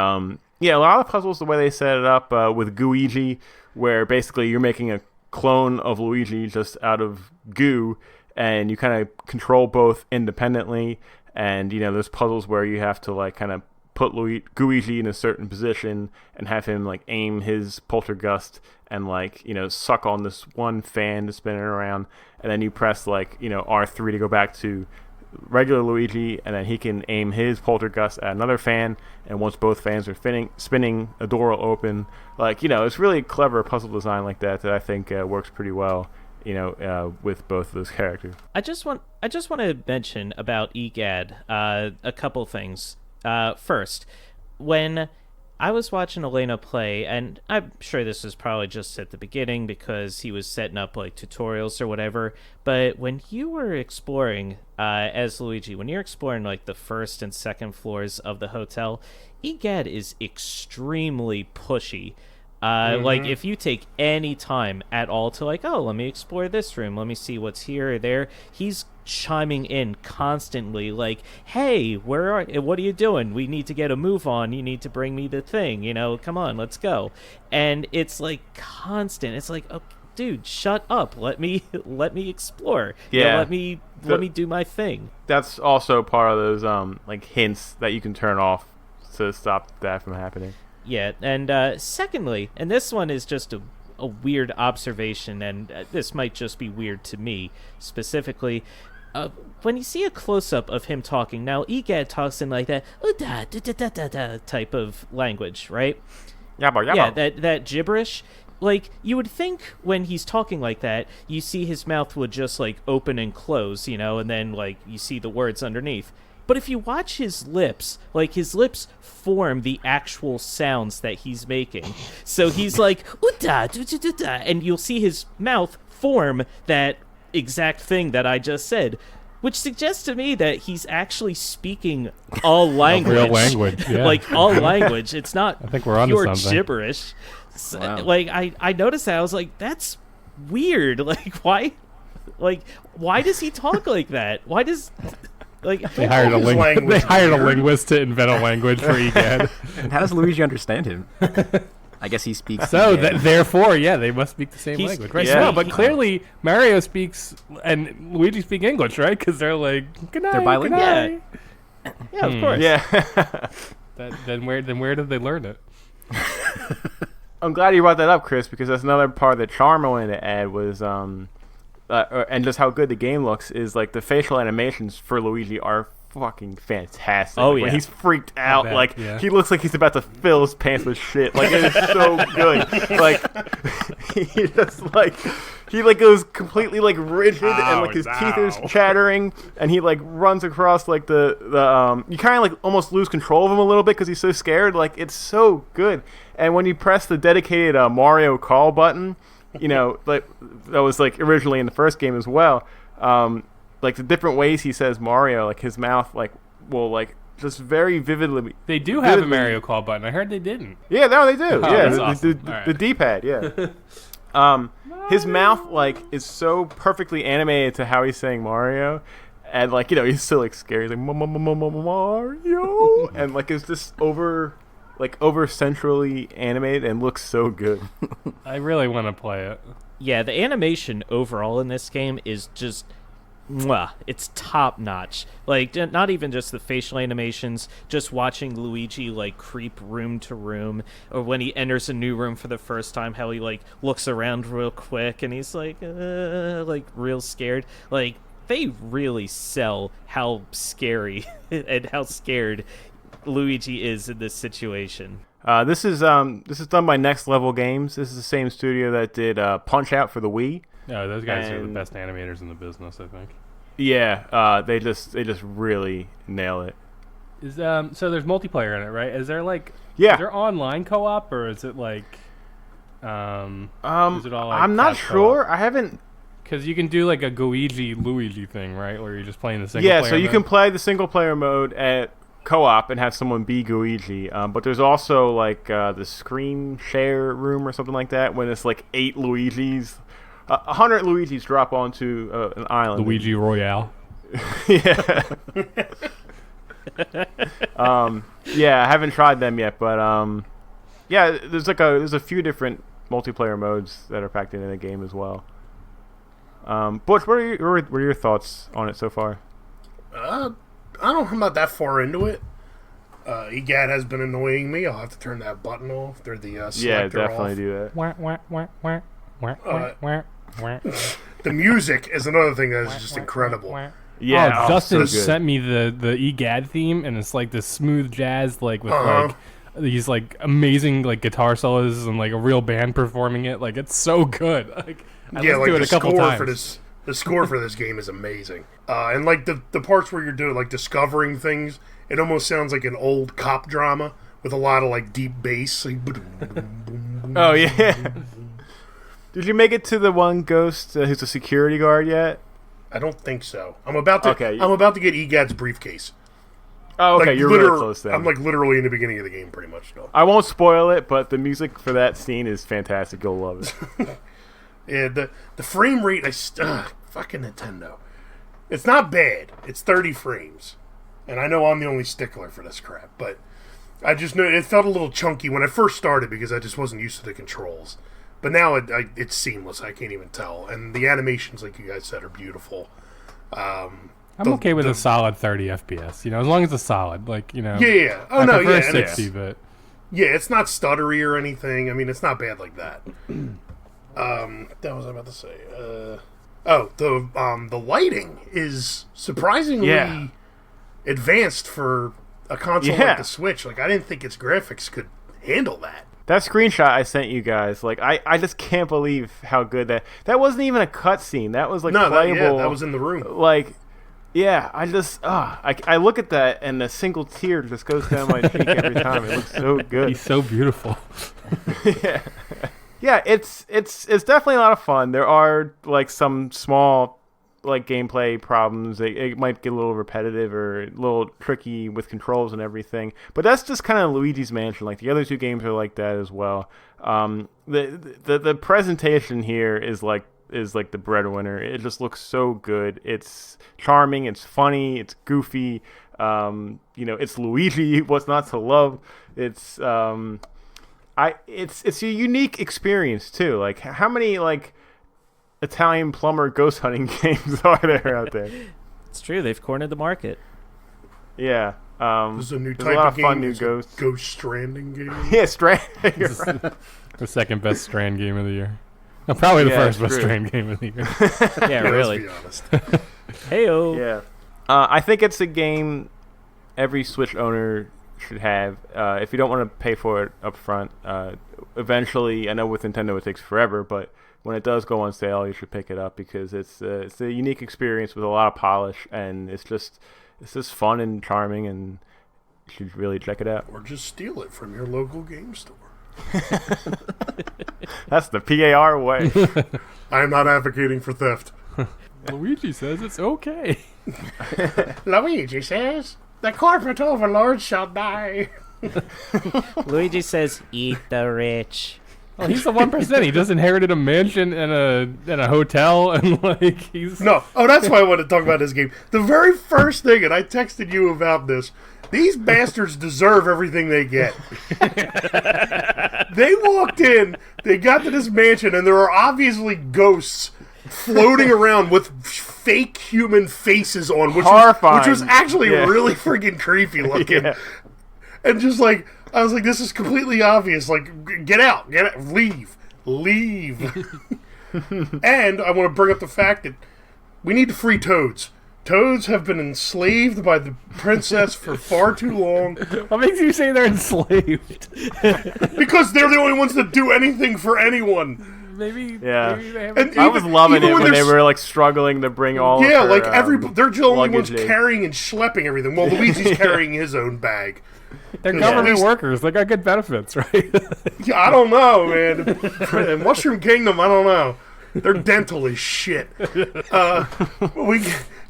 yeah, a lot of the puzzles, the way they set it up with Luigi, where basically you're making a clone of Luigi just out of goo, and you kind of control both independently. And there's puzzles where you have to like kind of put Luigi in a certain position and have him like aim his poltergust and like suck on this one fan to spin it around, and then you press like R3 to go back to regular Luigi, and then he can aim his poltergust at another fan, and once both fans are spinning, a door will open. Like it's really clever puzzle design like that I think works pretty well with both of those characters. I just want to mention about Egad a couple things. First, when I was watching Elena play, and I'm sure this was probably just at the beginning because he was setting up like tutorials or whatever, but when you were exploring as Luigi, when you're exploring like the first and second floors of the hotel, Egad is extremely pushy. Like if you take any time at all to like, oh, let me explore this room, let me see what's here or there, he's chiming in constantly like, hey, what are you doing? We need to get a move on. You need to bring me the thing, come on, let's go. And it's like constant. It's like, oh, dude, shut up. Let me explore. Yeah. Let me do my thing. That's also part of those like hints that you can turn off to stop that from happening. Yeah, and secondly, and this one is just a weird observation, and this might just be weird to me specifically. When you see a close-up of him talking, now Egad talks in like that type of language, right? Yabba, yabba. Yeah, that gibberish. Like, you would think when he's talking like that, you see his mouth would just, like, open and close, and then, like, you see the words underneath. But if you watch his lips, like, his lips form the actual sounds that he's making. So he's like, and you'll see his mouth form that exact thing that I just said, which suggests to me that he's actually speaking all language. Real language, yeah. Like, all language. It's not I think we're onto pure something. gibberish. So, Wow. Like, I noticed that. I was like, that's weird. Like, why does he talk like that? Why does... Like, They hired a His language linguist to invent a language for Egad. How does Luigi understand him? I guess he speaks. So Egad. therefore, yeah, they must speak the same He's- language, right? yeah. No, but clearly Mario speaks and Luigi speak English, right? Because they're like, good night, They're bilingual. good night. yeah, of course. Yeah. Then where did they learn it? I'm glad you brought that up, Chris, because that's another part of the charm I wanted to add was and just how good the game looks is like the facial animations for Luigi are fucking fantastic. Oh, Like, yeah. when he's freaked out, bet, like yeah. he looks like he's about to fill his pants with shit. Like it is so good. Like he just like he like goes completely like rigid and like his teeth are chattering, and he like runs across like the you kind of like almost lose control of him a little bit because he's so scared. Like it's so good. And when you press the dedicated Mario call button, you know, like that was like originally in the first game as well. Like the different ways he says Mario, like his mouth like will like just very vividly. They do have a Mario call button. I heard they didn't. Yeah, no, they do. Oh, Yeah, that's awesome. the D-pad. Yeah. His mouth like is so perfectly animated to how he's saying Mario, and like you know he's still like scary, he's like Mario, and like it's just over centrally animated and looks so good. I really want to play it. Yeah, the animation overall in this game is just mwah, it's top notch. Like not even just the facial animations, just watching Luigi like creep room to room, or when he enters a new room for the first time, how he like looks around real quick and he's like real scared. Like they really sell how scary and how scared Luigi is in this situation. This is done by Next Level Games. This is the same studio that did Punch Out for the Wii. No, those guys are the best animators in the business, I think. Yeah, they just really nail it. Is so there's multiplayer in it, right? Is there like is there online co-op, or is it like is it all like I'm not couch sure. co-op? I haven't. Because you can do like a Luigi thing, right? Where you're just playing the single player Yeah, so you mode. can play the single player mode at co-op and have someone be Luigi. But there's also like the screen share room or something like that when it's like 8 Luigis. 100 Luigis drop onto an island. Luigi Royale. Yeah. Yeah, I haven't tried them yet, but yeah, there's a few different multiplayer modes that are packed into the game as well. Butch, what are your thoughts on it so far? I don't know, I'm not that far into it. EGAD has been annoying me. I'll have to turn that button off. They're the selector Yeah, definitely off. do that. The music is another thing that is just incredible. Yeah, Justin so good. sent me the EGAD theme, and it's like this smooth jazz, like with like these like amazing like guitar solos and like a real band performing it. Like it's so good. Like I listened to it a couple times. The score for this game is amazing. And like the parts where you're doing like discovering things, it almost sounds like an old cop drama with a lot of like deep bass. Like, oh yeah. Did you make it to the one ghost who's a security guard yet? I don't think so. I'm about to get EGAD's briefcase. Oh, okay, like, you're really close then. I'm like literally in the beginning of the game, pretty much. No. I won't spoil it, but the music for that scene is fantastic. You'll love it. Yeah, the frame rate, fucking Nintendo. It's not bad. It's 30 frames. And I know I'm the only stickler for this crap, but I just know it felt a little chunky when I first started because I just wasn't used to the controls. But now it's seamless. I can't even tell. And the animations, like you guys said, are beautiful. I'm okay with a solid 30 FPS. You know, as long as it's solid, like you know. Yeah. Oh I no, prefer yeah. 60, but yeah, it's not stuttery or anything. I mean, it's not bad like that. That was I about to say. The lighting is surprisingly advanced for a console like the Switch. Like I didn't think its graphics could handle that. That screenshot I sent you guys, like I just can't believe how good that wasn't even a cutscene. That was like playable. That was in the room. Like, yeah, I just I look at that and a single tear just goes down my cheek every time. It looks so good. he's so beautiful. Yeah. Yeah, it's definitely a lot of fun. There are like some small like gameplay problems. It might get a little repetitive or a little tricky with controls and everything. But that's just kind of Luigi's Mansion. Like the other two games are like that as well. The presentation here is like the breadwinner. It just looks so good. It's charming. It's funny. It's goofy. It's Luigi. What's not to love? It's it's a unique experience too. Like how many like Italian plumber ghost hunting games are there out there? It's true. They've cornered the market. Yeah. There's a new there's type a lot of game. Fun new ghosts. Ghost Stranding game. Yeah, Stranding. The second best Strand game of the year. No, probably the first best Strand game of the year. Yeah, really. Let's be honest. Heyo. Yeah. I think it's a game every Switch owner should have. If you don't want to pay for it up front, eventually, I know with Nintendo it takes forever, but when it does go on sale, you should pick it up because it's a unique experience with a lot of polish, and it's just fun and charming, and you should really check it out. Or just steal it from your local game store. That's the PAR way. I am not advocating for theft. Luigi says it's okay. Luigi says the corporate overlord shall die. Luigi says, "Eat the rich." Well, he's the 1%. He just inherited a mansion and a hotel, and like he's No. Oh, that's why I wanted to talk about this game. The very first thing, and I texted you about this, these bastards deserve everything they get. They walked in, they got to this mansion, and there are obviously ghosts floating around with fake human faces on, which was actually really freaking creepy looking. Yeah. And just like, I was like, this is completely obvious. Like, get out, leave. And I want to bring up the fact that we need to free toads. Toads have been enslaved by the princess for far too long. What makes you say they're enslaved? Because they're the only ones that do anything for anyone. Maybe they have And I was loving even it when they they're were like struggling to bring all. Yeah, of her, like they're the only ones luggage in. carrying and schlepping everything. Well, Luigi's carrying his own bag. They're Yeah. government At least- workers. They got good benefits, right? Yeah, I don't know, man. In Mushroom Kingdom, I don't know. They're dental as shit.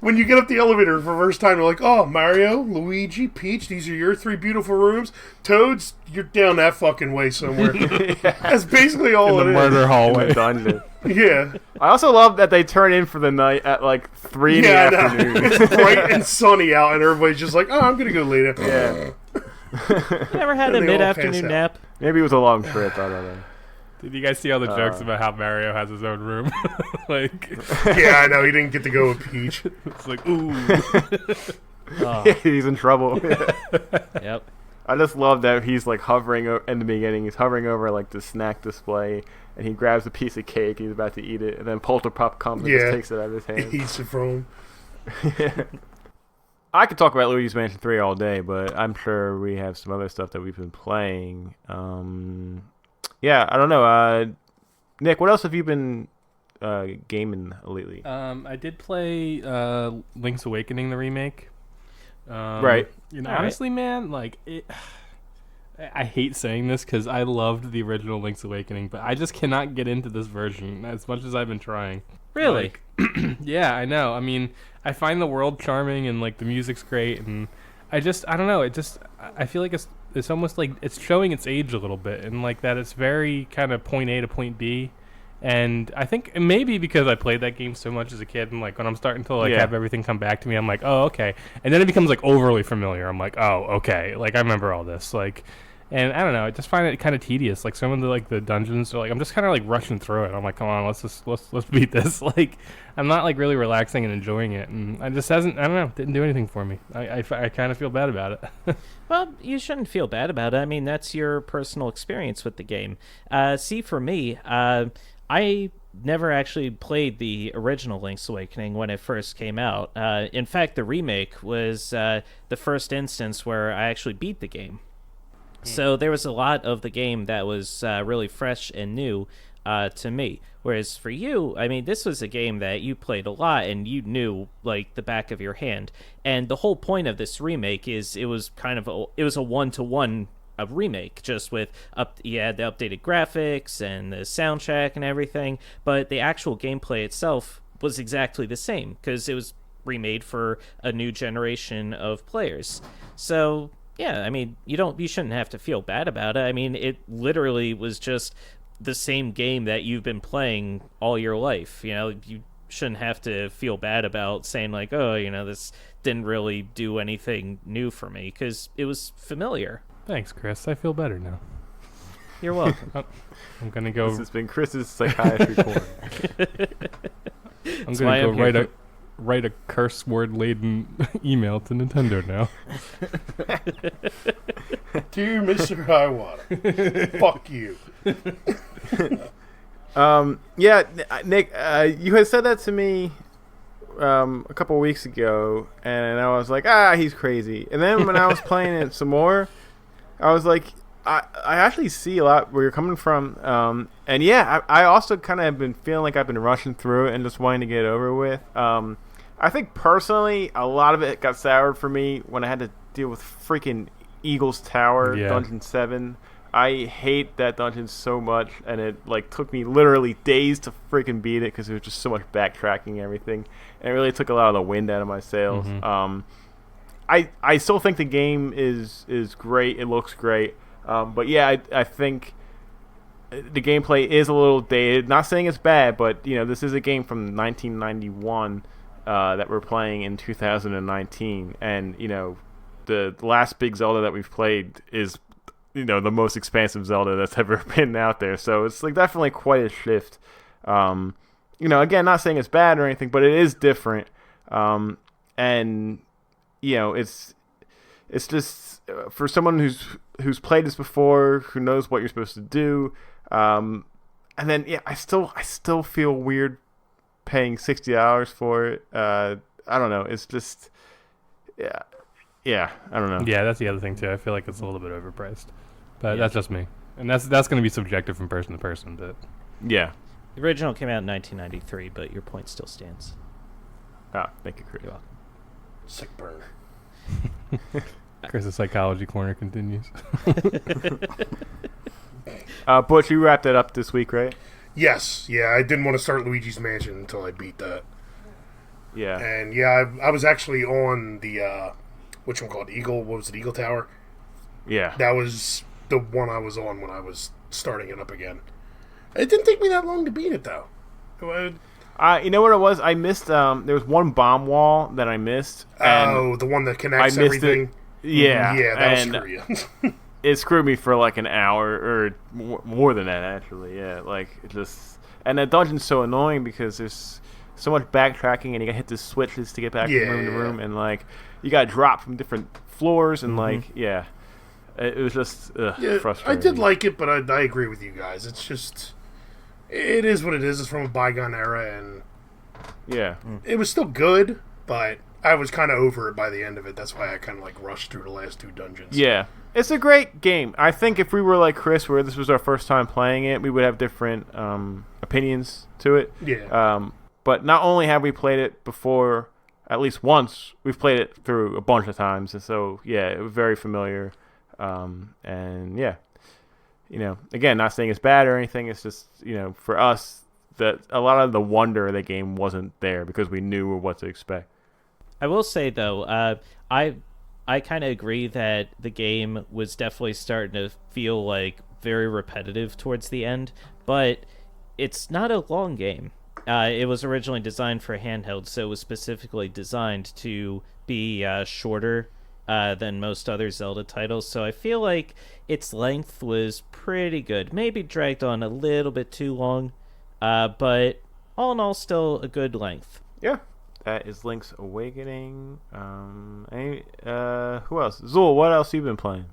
When you get up the elevator for the first time, you're like, oh, Mario, Luigi, Peach, these are your 3 beautiful rooms. Toads, you're down that fucking way somewhere. That's basically all In the it murder In hallway. the dungeon. is. Yeah. I also love that they turn in for the night at like 3 in the Yeah, I know. afternoon. It's bright and sunny out, and everybody's just like, oh, I'm going to go lay down. Yeah. You ever had And a they all pass mid-afternoon out. nap? Maybe it was a long trip. I don't know. Did you guys see all the jokes about how Mario has his own room? Like, Yeah, I know. He didn't get to go with Peach. it's like, ooh. He's in trouble. Yep. I just love that he's like hovering in the beginning. He's hovering over like the snack display, and he grabs a piece of cake. He's about to eat it, and then Polterpup comes and just takes it out of his hand. He eats it from him. I could talk about Luigi's Mansion 3 all day, but I'm sure we have some other stuff that we've been playing. Yeah, I don't know. Nick, what else have you been gaming lately? I did play Link's Awakening, the remake. Right. You know, All right. honestly, man, like I hate saying this because I loved the original Link's Awakening, but I just cannot get into this version as much as I've been trying. Really? Like, yeah, I know. I mean, I find the world charming and like the music's great, and I don't know. I feel like it's almost like it's showing its age a little bit, and like that it's very kind of point A to point B. And I think maybe because I played that game so much as a kid, and like when I'm starting to like have everything come back to me, I'm like, oh, okay. And then it becomes like overly familiar. I'm like, oh, okay. Like I remember all this. Like, and I don't know. I just find it kind of tedious. Like some of the dungeons are like I'm just kind of like rushing through it. I'm like, come on, let's beat this. Like I'm not like really relaxing and enjoying it, and I don't know. Didn't do anything for me. I kind of feel bad about it. Well, you shouldn't feel bad about it. I mean, that's your personal experience with the game. See, for me, I never actually played the original Link's Awakening when it first came out. In fact, the remake was the first instance where I actually beat the game. So there was a lot of the game that was really fresh and new to me. Whereas for you, I mean, this was a game that you played a lot and you knew like the back of your hand. And the whole point of this remake is it was a one-to-one a remake, just with you had the updated graphics and the soundtrack and everything, but the actual gameplay itself was exactly the same because it was remade for a new generation of players. So yeah, I mean, you shouldn't have to feel bad about it. I mean, it literally was just the same game that you've been playing all your life. You know, you shouldn't have to feel bad about saying like, oh, you know, this didn't really do anything new for me because it was familiar. Thanks, Chris. I feel better now. You're welcome. I'm gonna go. This has been Chris's psychiatry corner. I'm why gonna I'm go here write a curse word laden email to Nintendo now. Dear Mr. Highwater, fuck you. Yeah, Nick, you had said that to me a couple weeks ago, and I was like, he's crazy. And then when I was playing it some more, I was like, I actually see a lot where you're coming from, and yeah, I also kind of have been feeling like I've been rushing through it and just wanting to get it over with. I think personally, a lot of it got soured for me when I had to deal with freaking Eagle's Tower, Dungeon 7. I hate that dungeon so much, and it like took me literally days to freaking beat it because there was just so much backtracking and everything, and it really took a lot of the wind out of my sails. I still think the game is great. It looks great, but yeah, I think the gameplay is a little dated. Not saying it's bad, but this is a game from 1991 that we're playing in 2019, and the last big Zelda that we've played is the most expansive Zelda that's ever been out there. So it's like definitely quite a shift. Again, not saying it's bad or anything, but it is different. And it's just for someone who's played this before, who knows what you're supposed to do. And then I still feel weird paying $60 for it. I don't know. It's just yeah, I don't know. Yeah, that's the other thing too. I feel like it's a little bit overpriced, but that's just me, and that's going to be subjective from person to person. But yeah, the original came out in 1993, but your point still stands. Thank you, Chris. You're welcome. Sick burn. Chris's psychology corner continues. Butch, you wrapped that up this week, right? Yes, yeah. I didn't want to start Luigi's Mansion until I beat that. Yeah, and yeah, I was actually on the which one called Eagle? What was it? Eagle Tower. Yeah, that was the one I was on when I was starting it up again. It didn't take me that long to beat it, though. you know what it was? I missed. There was one bomb wall that I missed. Oh, the one that connects everything. Yeah, yeah, that'll screw you. It screwed me for like an hour or more than that, actually. Yeah, like it just. And that dungeon's so annoying because there's so much backtracking, and you gotta hit the switches to get back from room to room, and like you gotta drop from different floors, and it was just frustrating. I did like it, but I agree with you guys. It's just, it is what it is. It's from a bygone era, and it was still good, but I was kind of over it by the end of it. That's why I kind of like rushed through the last two dungeons. Yeah, it's a great game. I think if we were like Chris, where this was our first time playing it, we would have different opinions to it. Yeah. But not only have we played it before, at least once, we've played it through a bunch of times, and so it was very familiar. And again, not saying it's bad or anything. It's just for us that a lot of the wonder of the game wasn't there because we knew what to expect. I will say though, I kind of agree that the game was definitely starting to feel like very repetitive towards the end, but it's not a long game. It was originally designed for handheld, so it was specifically designed to be shorter than most other Zelda titles. So I feel like its length was pretty good. Maybe dragged on a little bit too long, but all in all, still a good length. Yeah, that is Link's Awakening. Who else? Zul, what else have you been playing?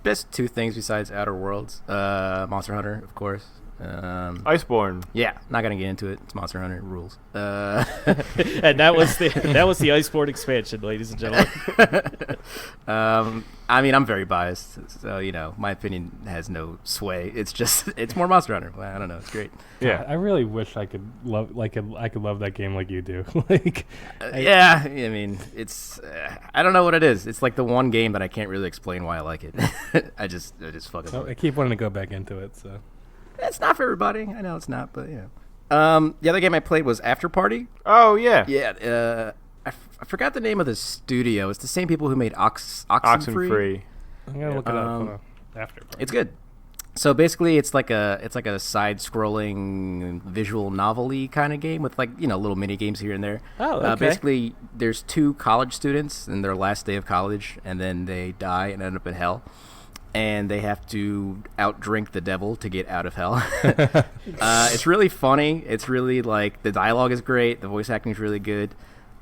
Just two things besides Outer Worlds. Monster Hunter, of course. Iceborne. Yeah, not gonna get into it. It's Monster Hunter, it rules. And that was the Iceborne expansion, ladies and gentlemen. I mean, I'm very biased, so my opinion has no sway. It's more Monster Hunter. I don't know. It's great. Yeah, I really wish I could love that game like you do. Yeah, I mean, it's I don't know what it is. It's like the one game that I can't really explain why I like it. I just fucking love it. I keep wanting to go back into it, so. It's not for everybody. I know it's not, but yeah. The other game I played was After Party. Oh yeah. Yeah. I forgot the name of the studio. It's the same people who made Oxenfree. I'm gonna look it up. After Party. It's good. So basically, it's like a side-scrolling visual novel-y kind of game with little mini games here and there. Oh, okay. Basically, there's two college students in their last day of college, and then they die and end up in hell. And they have to outdrink the devil to get out of hell. It's really funny. It's really the dialogue is great. The voice acting is really good.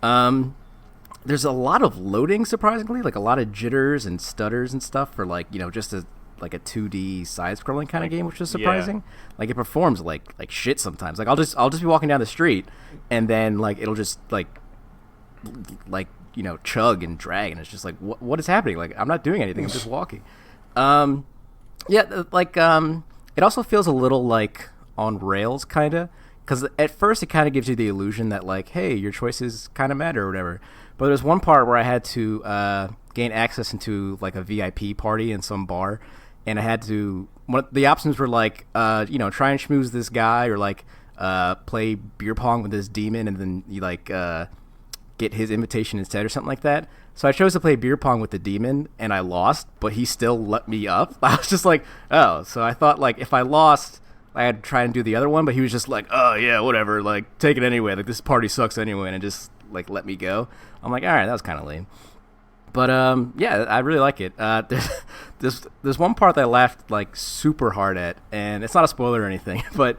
There's a lot of loading, surprisingly, a lot of jitters and stutters and stuff for just a 2D side-scrolling kind of game, which is surprising. Yeah. It performs like shit sometimes. I'll just be walking down the street, and then it'll just chug and drag, and it's just what is happening? I'm not doing anything. I'm just walking. Yeah, like it also feels a little like on rails, kind of, because at first it kind of gives you the illusion that like, hey, your choices kind of matter or whatever. But there's one part where I had to gain access into like a VIP party in some bar, and I had to. The options were like, try and schmooze this guy, or like play beer pong with this demon, and then you like get his invitation instead, or something like that. So I chose to play beer pong with the demon, and I lost, but he still let me up. I was just like, oh, so I thought like if I lost, I had to try and do the other one, but he was just like, oh yeah, whatever, like take it anyway. Like this party sucks anyway, and it just like let me go. I'm like, all right, that was kind of lame. But yeah, I really like it. There's one part that I laughed like super hard at, and it's not a spoiler or anything, but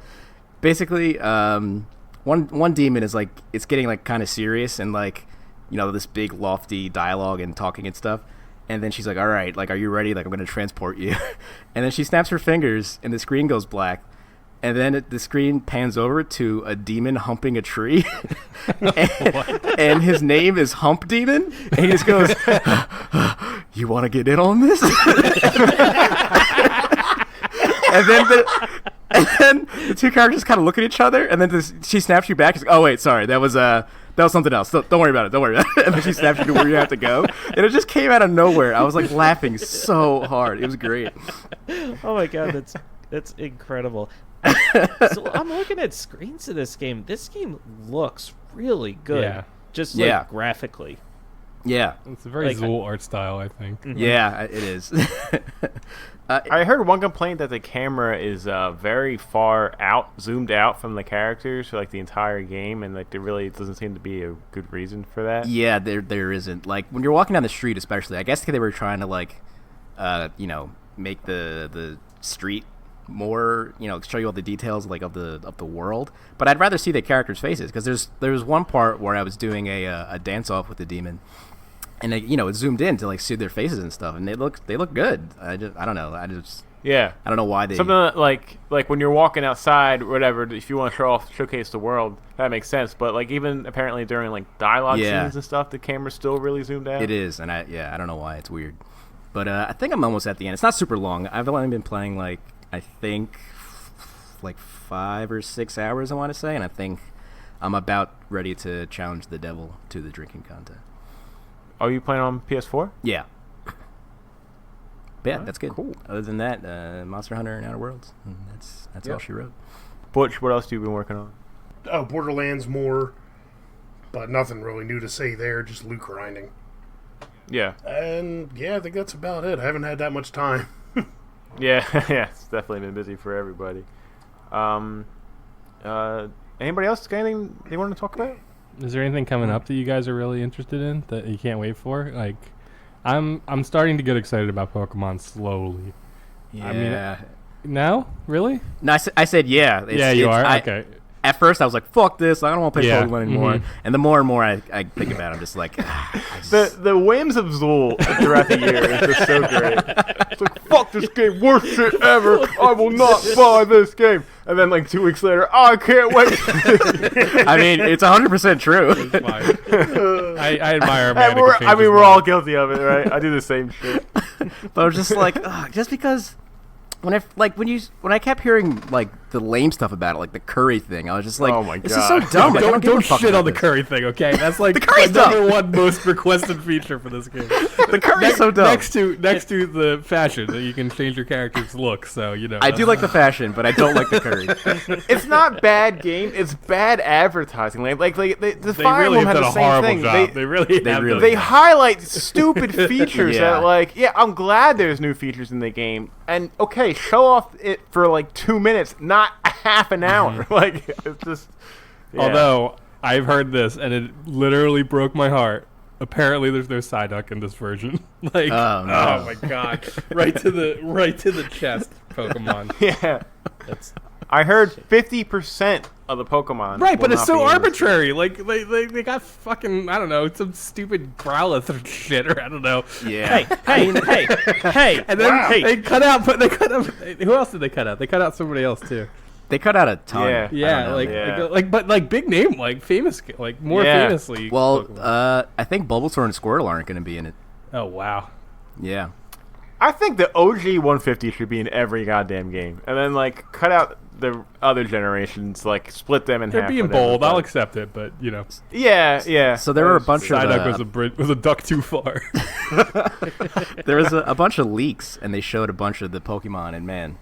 basically, one demon is like it's getting like kind of serious and like this big lofty dialogue and talking and stuff, and then she's like, all right, like are you ready? Like I'm gonna transport you, and then she snaps her fingers and the screen goes black. And then the screen pans over to a demon humping a tree. and his name is Hump Demon. And he just goes, you want to get in on this? and then the two characters kind of look at each other. And then she snaps you back. She's like, oh, wait, sorry. That was something else. Don't worry about it. Don't worry about it. And then she snaps you to where you have to go. And it just came out of nowhere. I was like laughing so hard. It was great. Oh, my God. That's incredible. So I'm looking at screens of this game. This game looks really good. Yeah. Just like graphically. Yeah. It's a very Zul art style, I think. Mm-hmm. Yeah, it is. I heard one complaint that the camera is very far out, zoomed out from the characters for like the entire game, and like there really doesn't seem to be a good reason for that. Yeah, there isn't. Like when you're walking down the street, especially, I guess they were trying to like, make the street more, show you all the details like of the world. But I'd rather see the characters' faces, because there's one part where I was doing a dance off with the demon, and it zoomed in to like see their faces and stuff, and they look good. I don't know. I don't know why they something like when you're walking outside or whatever. If you want to showcase the world, that makes sense. But like even apparently during like dialogue scenes and stuff, the camera's still really zoomed out. It is, and I don't know why. It's weird. But I think I'm almost at the end. It's not super long. I've only been playing like I think like 5 or 6 hours, I want to say, and I think I'm about ready to challenge the devil to the drinking contest. Are you playing on PS4? Yeah. But yeah, that's good. Cool. Other than that, Monster Hunter and Outer Worlds. And that's all she wrote. Butch, what else have you been working on? Oh, Borderlands more, but nothing really new to say there. Just loot grinding. Yeah. And yeah, I think that's about it. I haven't had that much time. Yeah, it's definitely been busy for everybody. Anybody else got anything they want to talk about? Is there anything coming up that you guys are really interested in that you can't wait for? Like, I'm starting to get excited about Pokemon slowly. Yeah. I mean, no? Really? No, I said yeah. You are? Okay. At first, I was like, fuck this. I don't want to play Yeah. Pokemon anymore. Mm-hmm. And the more and more I think about it, I'm just like, The whims of Zul throughout the year is just so great. It's like, fuck this game, worst shit ever. I will not buy this game. And then like 2 weeks later, I can't wait. I mean, it's 100% true. It's fine. I admire And Amanda. we're all guilty of it, right? I do the same shit. But I was just like, just because when I kept hearing like the lame stuff about it, like the curry thing, I was just like, Oh my this is so God. dumb. Like, I Don't, give a don't fuck shit about on the this. curry thing, okay? That's like The curry's the number dumb. one most requested feature for this game. The curry's so dumb. Next to the fashion that you can change your character's look, so I do like the fashion, but I don't like the curry. It's not bad game. It's bad advertising. The they Fire really Emblem have had done the a same horrible thing. job. They really They highlight stupid features Yeah. that, like, yeah, I'm glad there's new features in the game. And, okay, show off it for, like, 2 minutes, not a half an hour. Like, it's just... Yeah. Although, I've heard this, and it literally broke my heart. Apparently, there's no Psyduck in this version. Like, Oh, no. oh my god, right to the chest, Pokemon. Yeah. That's I heard 50% of the Pokemon Right, but will it's not so be in this. arbitrary. Like they got fucking, I don't know, some stupid Growlithe or shit, or I don't know. Yeah. hey, And then Wow. they cut out. Who else did they cut out? They cut out somebody else too. They cut out a ton. Yeah. I Yeah, don't know. Yeah. but big name, like famous, like more Yeah. famously. Well, Pokemon. I think Bulbasaur and Squirtle aren't going to be in it. Oh wow. Yeah. I think the OG 150 should be in every goddamn game, and then like cut out the other generations, like split them in They're half. being whatever, bold. but- I'll accept it, but you know, Yeah. So there were a bunch of Psyduck was a duck too far. there was a bunch of leaks, and they showed a bunch of the Pokemon, and man,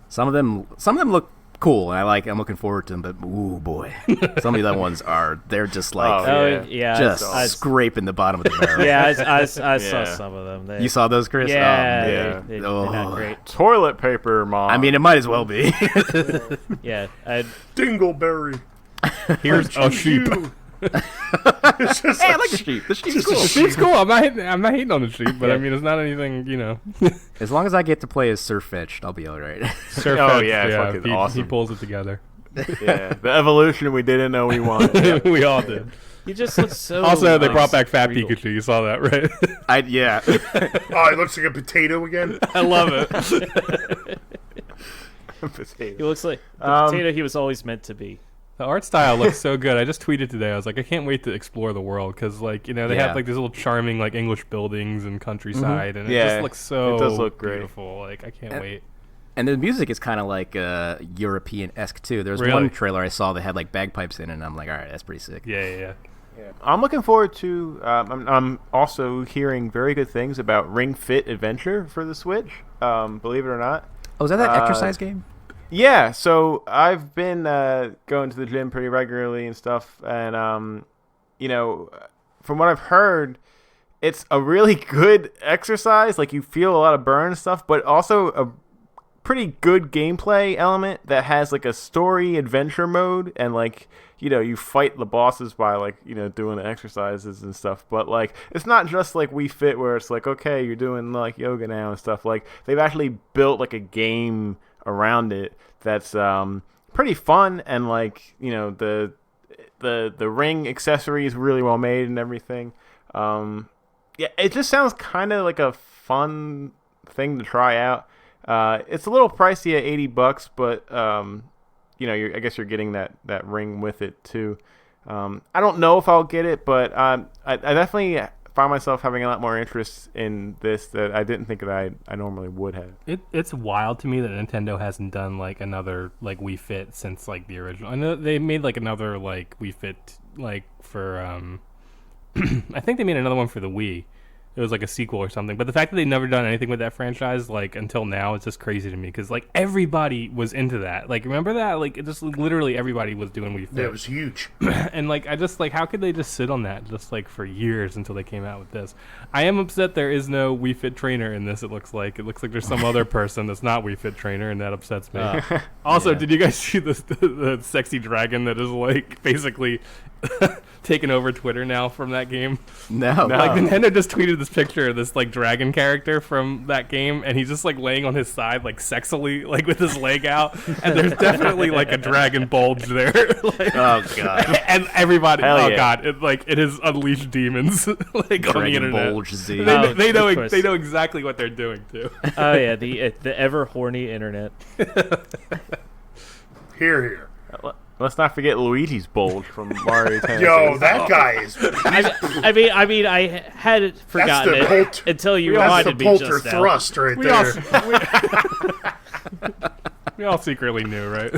some of them look cool, and I'm looking forward to them. But ooh boy, some of the other ones they're just like just scraping the bottom of the barrel. Yeah, I saw some of them. You saw those, Chris? Yeah, Oh, they're not great. Toilet paper, Mom. I mean, it might as well be. Yeah, Dingleberry. Here's a sheep. It's just Hey, I like the sheep. The sheep's cool. The sheep's cool. I'm not hating on the sheep, but I mean, it's not anything, you know. As long as I get to play as Surfetched, I'll be all right. Oh, yeah, fucking he, awesome. He pulls it together. Yeah, the evolution we didn't know we wanted. We all did. he just looks so. Also, they like, brought back Fat regal. Pikachu. You saw that, right? Yeah. Oh, it looks like a potato again. I love it. He looks like the potato he was always meant to be. The art style looks so good. I just tweeted today. I was like, I can't wait to explore the world because, like, you know, they have like these little charming like English buildings and countryside, and it just looks so it does look great. beautiful. Like, I can't wait. And the music is kind of like European-esque too. There's Really? one trailer I saw that had like bagpipes in it, and I'm like, all right, that's pretty sick. Yeah. I'm looking forward to. I'm also hearing very good things about Ring Fit Adventure for the Switch. Believe it or not. Oh, is that exercise game? Yeah, so I've been going to the gym pretty regularly and stuff, and you know, from what I've heard, it's a really good exercise. Like, you feel a lot of burn and stuff, but also a pretty good gameplay element that has like a story adventure mode, and like, you know, you fight the bosses by like, you know, doing the exercises and stuff. But like, it's not just like Wii Fit where it's like, okay, you're doing like yoga now and stuff. Like, they've actually built like a game around it that's pretty fun, and like, you know, the ring accessory is really well made and everything. Yeah, it just sounds kind of like a fun thing to try out. It's a little pricey at $80, but you know, I guess you're getting that ring with it too. I don't know if I'll get it, but I definitely find myself having a lot more interest in this that I didn't think that I normally would have. It's wild to me that Nintendo hasn't done like another like Wii Fit since like the original. I know they made like another like Wii Fit like for I think they made another one for the Wii. It was like a sequel or something. But the fact that they've never done anything with that franchise, like, until now, it's just crazy to me. Because, like, everybody was into that. Like, remember that? Like, it just literally everybody was doing Wii Fit. That was huge. And, like, I just, like, how could they just sit on that just, like, for years until they came out with this? I am upset there is no Wii Fit trainer in this, it looks like. It looks like there's some other person that's not Wii Fit trainer, and that upsets me. Also, did you guys see the sexy dragon that is, like, basically taking over Twitter now from that game? No. Like, Nintendo just tweeted this picture of this, like, dragon character from that game, and he's just, like, laying on his side, like, sexily, like, with his leg out, and there's definitely, like, a dragon bulge there. Like, Oh god. and everybody, Hell yeah. god, it has unleashed demons, like, on the Dragon internet. Bulge Z. They know of course. they know exactly what they're doing, too. Oh yeah, the ever horny internet. Here. Let's not forget Luigi's bulge from Mario Tennis. Yo, that guy is. I mean, I had forgotten the it Polt- until you That's the reminded me Polter just now. thrust right We all, there. we all secretly knew, right?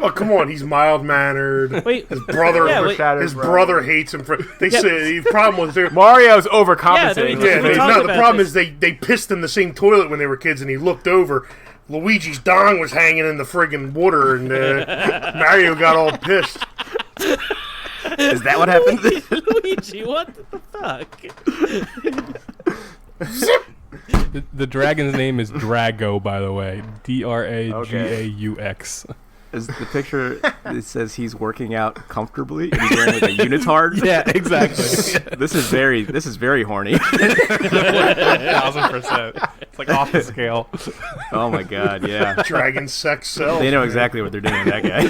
Oh, come on, he's mild mannered. Wait, His brother, Yeah, wait. Overshadowed, his bro. brother hates him for. They say the problem was there. Mario's overcompensating. Yeah, we talked The about problem this. is they pissed in the same toilet when they were kids, and he looked over. Luigi's dong was hanging in the friggin' water, and Mario got all pissed. Is that what happened? Luigi, what the fuck? The dragon's name is Drago, by the way. Dragaux. Is the picture it says he's working out comfortably and he's wearing like a unitard? Yeah, exactly. This is very horny. 1000%. It's like off the scale. Oh my god, yeah. Dragon sex sells. They know exactly what they're doing with that guy.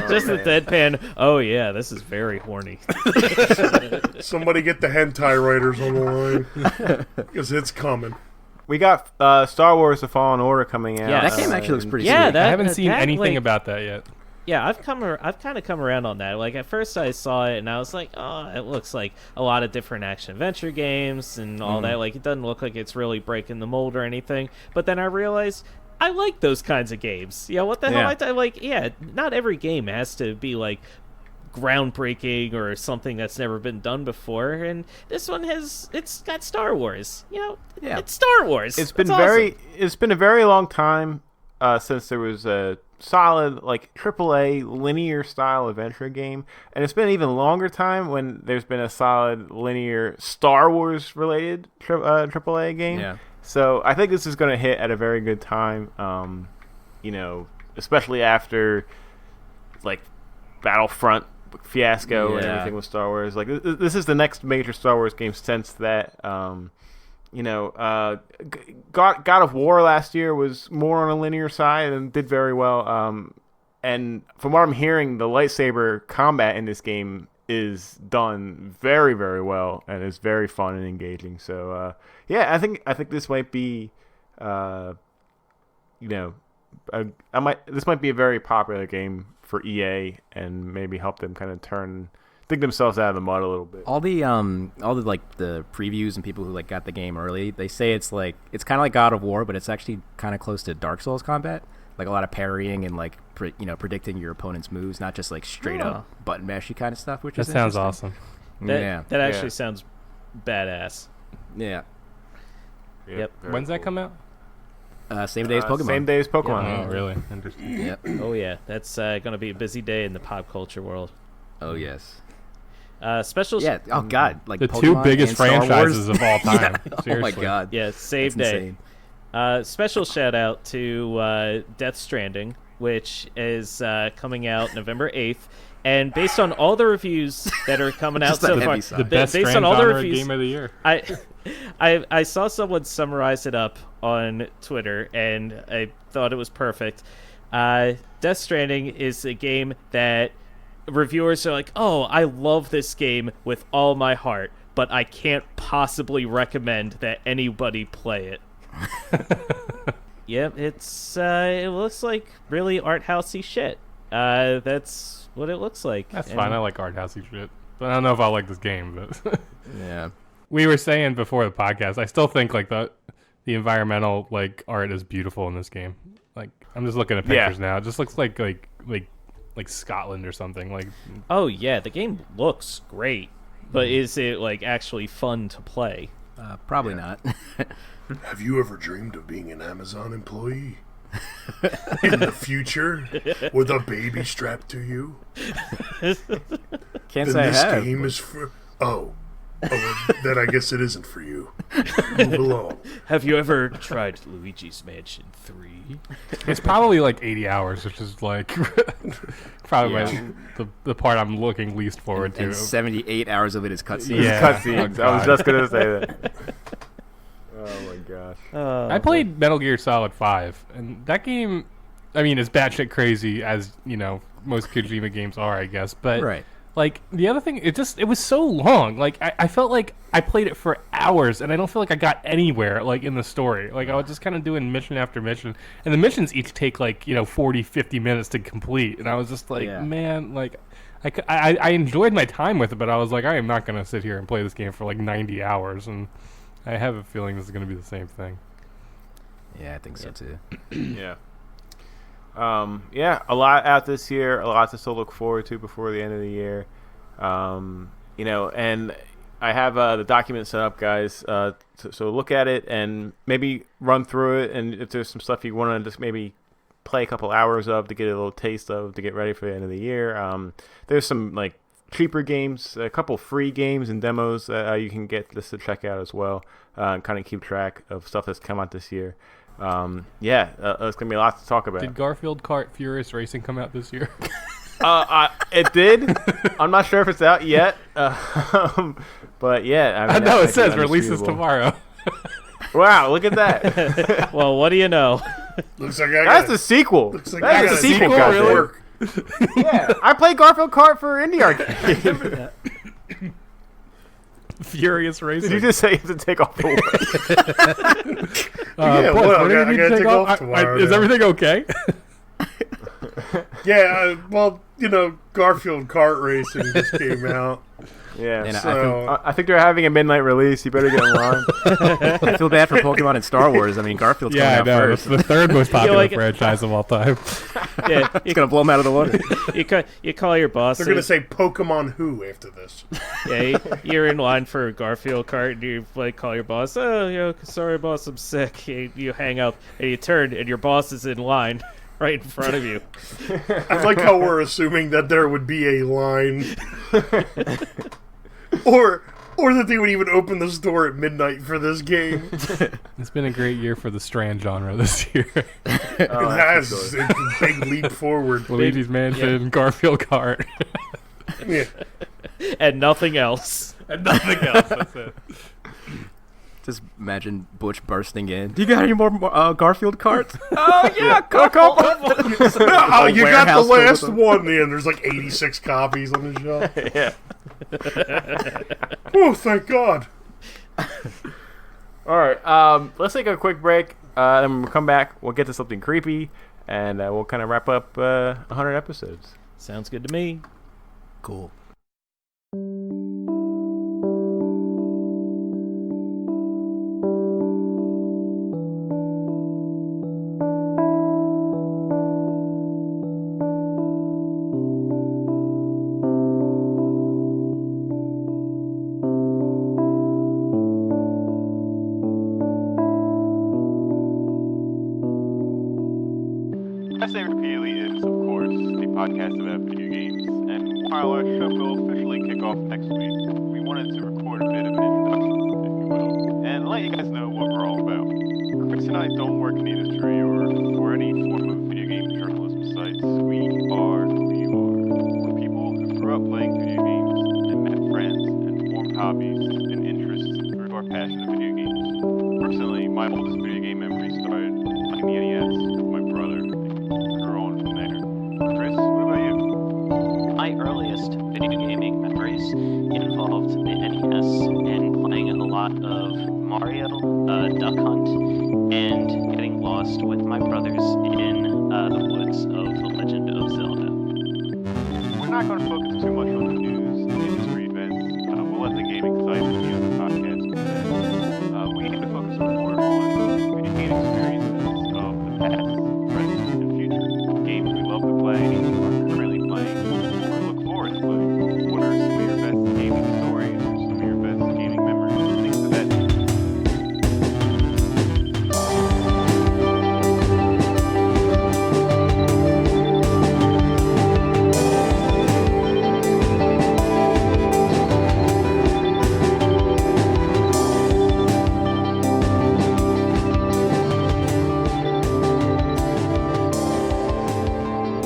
Just the deadpan. Oh yeah, this is very horny. Somebody get the hentai writers on the line, because it's coming. We got Star Wars: The Fallen Order coming out. Yeah, That game actually looks pretty Yeah, sweet. that I haven't seen that, anything like, about that yet. I've kind of come around on that. Like at first I saw it and I was like, oh, it looks like a lot of different action adventure games and all that. Like it doesn't look like it's really breaking the mold or anything. But then I realized I like those kinds of games. Yeah, what the hell? Not every game has to be like groundbreaking or something that's never been done before. And this one it's got Star Wars. It's Star Wars. It's been a very long time since there was a solid like AAA linear style adventure game, and it's been an even longer time when there's been a solid linear Star Wars related AAA game. Yeah. So I think this is going to hit at a very good time. Especially after like Battlefront fiasco and everything with Star Wars. Like this is the next major Star Wars game since that. God of War last year was more on a linear side and did very well. And from what I'm hearing, the lightsaber combat in this game is done very, very well and is very fun and engaging. So, I think this might be, this might be a very popular game for EA and maybe help them kind of dig themselves out of the mud a little bit. All the like the previews and people who like got the game early, they say it's kind of like God of War, but it's actually kind of close to Dark Souls combat, like a lot of parrying and like predicting your opponent's moves, not just like straight up button mashy kind of stuff. Which that sounds awesome. That actually sounds badass. Yeah. Yep. When's that come out? Same day as Pokemon. Same day as Pokemon. Yeah. Oh, really? Interesting. Yep. Oh yeah, that's going to be a busy day in the pop culture world. Oh yes. Special. Yeah. Oh God. Like the Pokemon two biggest and Star franchises Wars. of all time. Oh my God. Yeah. Same That's day. insane. Special shout out to Death Stranding, which is coming out November 8th. And based on all the reviews that are coming out so far, the best based on all the reviews, game of the year. I saw someone summarize it up on Twitter, and I thought it was perfect. Death Stranding is a game that reviewers are like, oh, I love this game with all my heart, but I can't possibly recommend that anybody play it. Yep, it looks like really art housey shit. That's what it looks like. That's fine. I like art housey shit, but I don't know if I'll like this game. But Yeah. we were saying before the podcast, I still think like the environmental like art is beautiful in this game. Like I'm just looking at pictures now. It just looks like Scotland or something. Like oh yeah, the game looks great, but is it like actually fun to play? Probably not. Have you ever dreamed of being an Amazon employee? In the future? With a baby strapped to you? Can't Then say I this have. game is for... Oh, then I guess it isn't for you. Move along. Have you ever tried Luigi's Mansion 3? it's probably like 80 hours, which is like probably the part I'm looking least forward to. And 78 hours of it is cutscenes. Yeah. Cutscenes. Oh, I was God. just gonna say that. Oh my gosh. I played Metal Gear Solid 5, and that game, I mean, is batshit crazy as, most Kojima games are, I guess. But, Right. like, the other thing, it was so long. Like, I felt like I played it for hours, and I don't feel like I got anywhere, like, in the story. Like, I was just kind of doing mission after mission. And the missions each take, like, 40, 50 minutes to complete. And I was just like, man, like, I enjoyed my time with it, but I was like, I am not going to sit here and play this game for, like, 90 hours. And I have a feeling this is going to be the same thing. Yeah, I think so too. Yeah. A lot out this year, a lot to still look forward to before the end of the year. And I have the document set up, guys. So look at it and maybe run through it. And if there's some stuff you want to just maybe play a couple hours of to get a little taste of to get ready for the end of the year. There's some like cheaper games, a couple free games and demos that you can get just to check out as well, and kind of keep track of stuff that's come out this year. It's gonna be a lot to talk about. Did Garfield Kart Furious Racing come out this year? It did. I'm not sure if it's out yet, but yeah. I know it says releases tomorrow. Wow, look at that. Well, what do you know? Looks like I That's got the sequel. Looks like That's I the got a sequel, sequel, goddamn. work. Yeah, I played Garfield Kart for Indie Arcade. Furious Racing. Did you just say you have to take off the work? Yeah, Boys, well, what do you I need gotta to take off tomorrow Is now. everything okay? Yeah, well, Garfield kart racing just came out. Yeah. And So I think they're having a midnight release. You better get in line. I feel bad for Pokemon and Star Wars. I mean, Garfield's Yeah, I coming out know. first. It's the third most popular like- franchise of all time. Yeah, It's gonna blow him out of the water. you call your boss. they're going to say Pokemon Who after this. Yeah, you're in line for a Garfield cart, and you call your boss. Oh, sorry, boss, I'm sick. You hang up, and you turn, and your boss is in line right in front of you. I like how we're assuming that there would be a line, or that they would even open the store at midnight for this game. It's been a great year for the Strand genre this year. It has. It's a big leap forward. Luigi's Mansion, Garfield Kart, Yeah. And nothing else. and nothing else. That's it. Just imagine Butch bursting in. Do you got any more Garfield carts? Oh yeah, couple. Oh, you got the warehouse filled last with them. one, and there's like 86 copies on the shelf. Yeah. Oh, thank God. All right. Let's take a quick break. Then when we come back, we'll get to something creepy, and we'll kind of wrap up 100 episodes. Sounds good to me. Cool. I Say Repeatedly is, of course, a podcast about video games, and while our show will officially kick off next week, we wanted to record a bit of an introduction, if you will, and let you guys know what we're all about. Chris and I don't work in the industry or for any form of video game journalism sites. We are who you are. We're people who grew up playing video games and met friends and formed hobbies and interests through our passion of video games. Personally, my oldest video game memory started playing the NES with my brother. Grew on from there. Chris, what about you? My earliest video gaming memories involved the NES and playing a lot of Mario, Duck Hunt, and getting lost with my brothers in the woods of The Legend of Zelda. We're not going to focus too much on the news and industry events. We'll let the gaming side be on the podcast. We aim to focus more on video game experiences of the past, present, and future. Games we love to play, are currently playing, or look forward to playing. What are some of your best gaming stories, or some of your best gaming memories, things of that nature.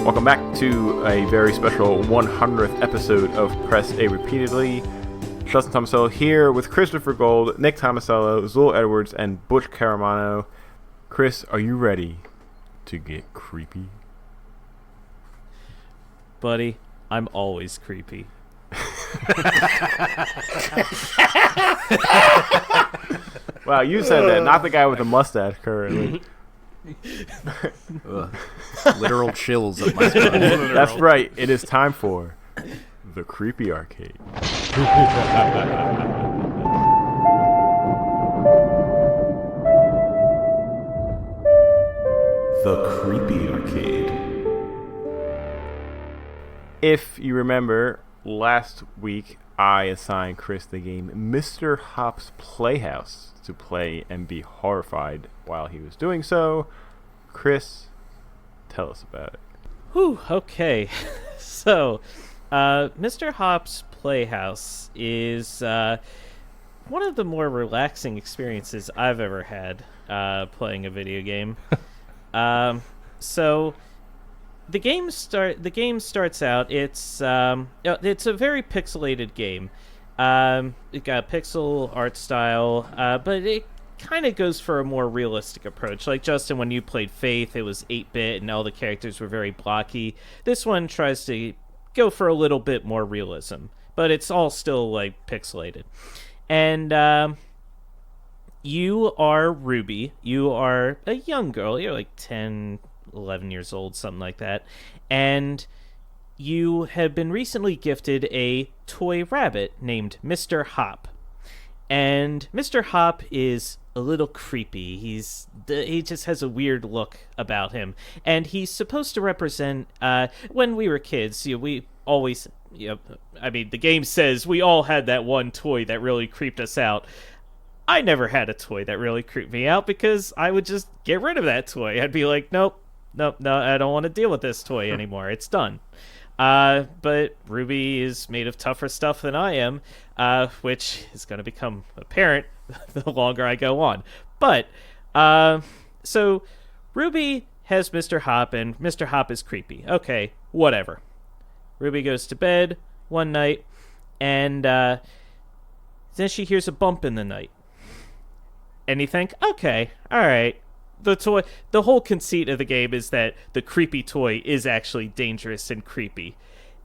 Welcome back to a very special 100th episode of Press A Repeatedly. Justin Tomasello here with Christopher Gold, Nick Tomasello, Zul Edwards, and Butch Caramano. Chris, are you ready to get creepy? Buddy, I'm always creepy. Wow, you said that, not the guy with the mustache currently. Ugh. Literal chills up my spine. That's right, it is time for the Creepy Arcade. The Creepy Arcade. If you remember, last week I assigned Chris the game Mr. Hop's Playhouse to play and be horrified while he was doing so. Chris, tell us about it. Whew, okay. So, Mr. Hop's Playhouse is one of the more relaxing experiences I've ever had playing a video game. So, the game starts out. It's a very pixelated game. It got pixel art style, but it kind of goes for a more realistic approach. Like Justin, when you played Faith, it was 8-bit and all the characters were very blocky. This one tries to go for a little bit more realism, but it's all still like pixelated. And you are Ruby. You are a young girl. You're like 10, 11 years old, something like that. And you have been recently gifted a toy rabbit named Mr. Hop. And Mr. Hop is a little creepy. He just has a weird look about him. And he's supposed to represent, when we were kids, we always, I mean, the game says we all had that one toy that really creeped us out. I never had a toy that really creeped me out because I would just get rid of that toy. I'd be like, nope, no, I don't want to deal with this toy anymore. It's done. But Ruby is made of tougher stuff than I am, which is going to become apparent the longer I go on. But, so Ruby has Mr. Hop, and Mr. Hop is creepy. Okay, whatever. Ruby goes to bed one night, and then she hears a bump in the night. And you think, okay, all right. The whole conceit of the game is that the creepy toy is actually dangerous and creepy.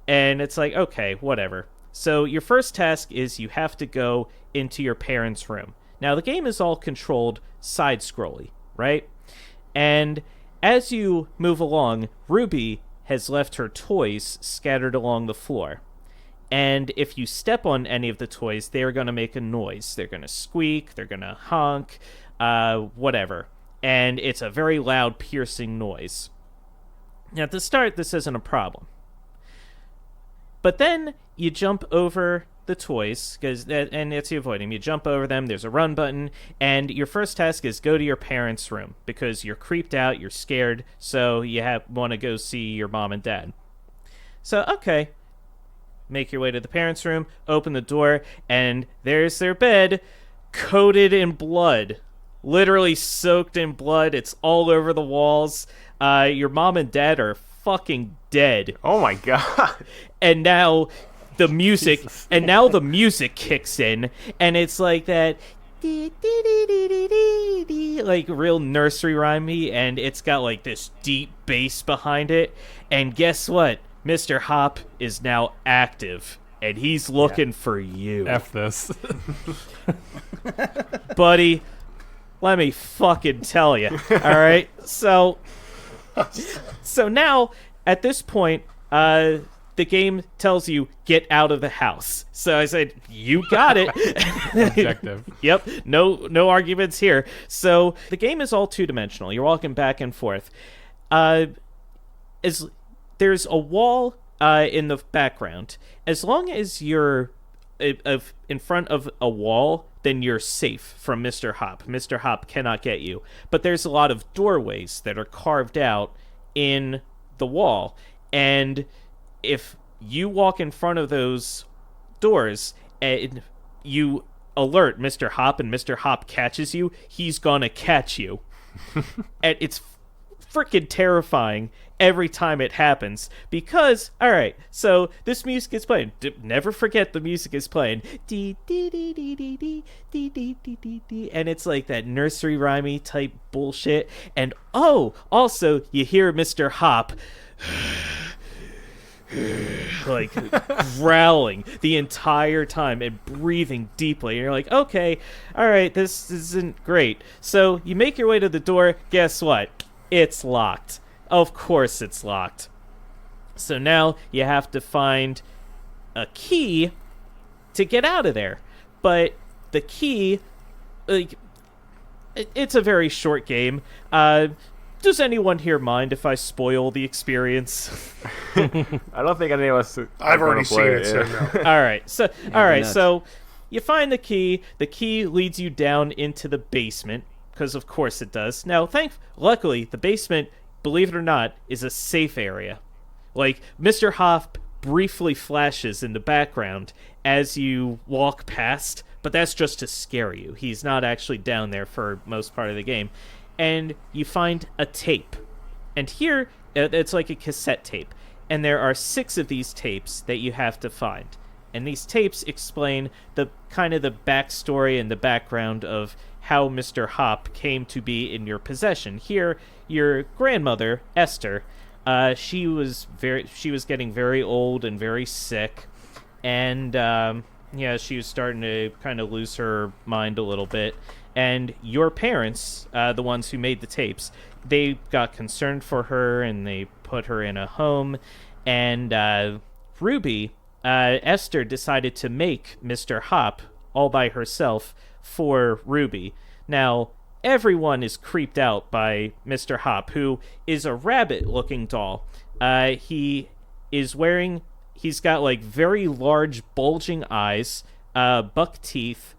And it's like, okay, whatever. So your first task is you have to go into your parents' room. Now, the game is all controlled side-scrolly, right? And as you move along, Ruby has left her toys scattered along the floor. And if you step on any of the toys, they are going to make a noise. They're going to squeak, they're going to honk, whatever. And it's a very loud, piercing noise. Now, at the start, this isn't a problem. But then you jump over the toys, and it's you avoid them. You jump over them, there's a run button, and your first task is go to your parents' room, because you're creeped out, you're scared, so you want to go see your mom and dad. So, okay. Make your way to the parents' room, open the door, and there's their bed, coated in blood. Literally soaked in blood. It's all over the walls. Your mom and dad are fucking dead. Oh my god. And now the music kicks in, and it's like that like real nursery rhymey, and it's got like this deep bass behind it. And guess what? Mr. Hop is now active, and he's looking for you. F this. Buddy, let me fucking tell you. All right? So now, at this point, the game tells you, get out of the house. So I said, you got it. Objective. Yep, no arguments here. So the game is all two-dimensional. You're walking back and forth. There's a wall in the background. As long as you're in front of a wall, then you're safe from Mr. Hop. Mr. Hop cannot get you. But there's a lot of doorways that are carved out in the wall. And if you walk in front of those doors and you alert Mr. Hop and Mr. Hop catches you, he's gonna catch you. And it's freaking terrifying every time it happens, because all right, so this music is playing. Never forget the music is playing, and it's like that nursery rhymey type bullshit. And also you hear Mr. Hop like growling the entire time and breathing deeply, and you're like, okay, all right, this isn't great. So you make your way to the door. Guess what? It's locked. Of course it's locked. So now you have to find a key to get out of there. But the key, like, it's a very short game. Does anyone here mind if I spoil the experience? I don't think any of us. I've already seen it, so no. All right. So you find the key. The key leads you down into the basement, because of course it does. Now, luckily, the basement, believe it or not, is a safe area. Like, Mr. Hop briefly flashes in the background as you walk past, but that's just to scare you. He's not actually down there for most part of the game. And you find a tape. And here, it's like a cassette tape. And there are 6 of these tapes that you have to find. And these tapes explain the kind of the backstory and the background of how Mr. Hop came to be in your possession. Here, your grandmother, Esther, she was getting very old and very sick, and she was starting to kind of lose her mind a little bit. And your parents, the ones who made the tapes, they got concerned for her and they put her in a home. And Ruby, Esther decided to make Mr. Hop all by herself for Ruby. Now, everyone is creeped out by Mr. Hop, who is a rabbit-looking doll. He's got like very large bulging eyes, buck teeth.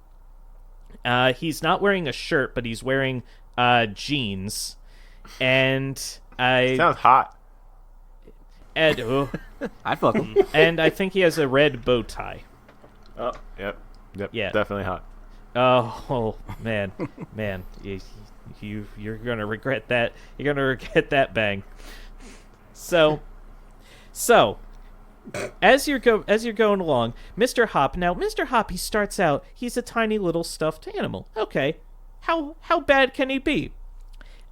He's not wearing a shirt, but he's wearing jeans. And Sounds hot. And I'd fuck him. and I think he has a red bow tie. Oh, yep. Yeah. Definitely hot. Oh man, you're gonna regret that. You're gonna regret that bang. So, as you're going along, Mr. Hop. Now, Mr. Hop, he starts out. He's a tiny little stuffed animal. Okay, how bad can he be?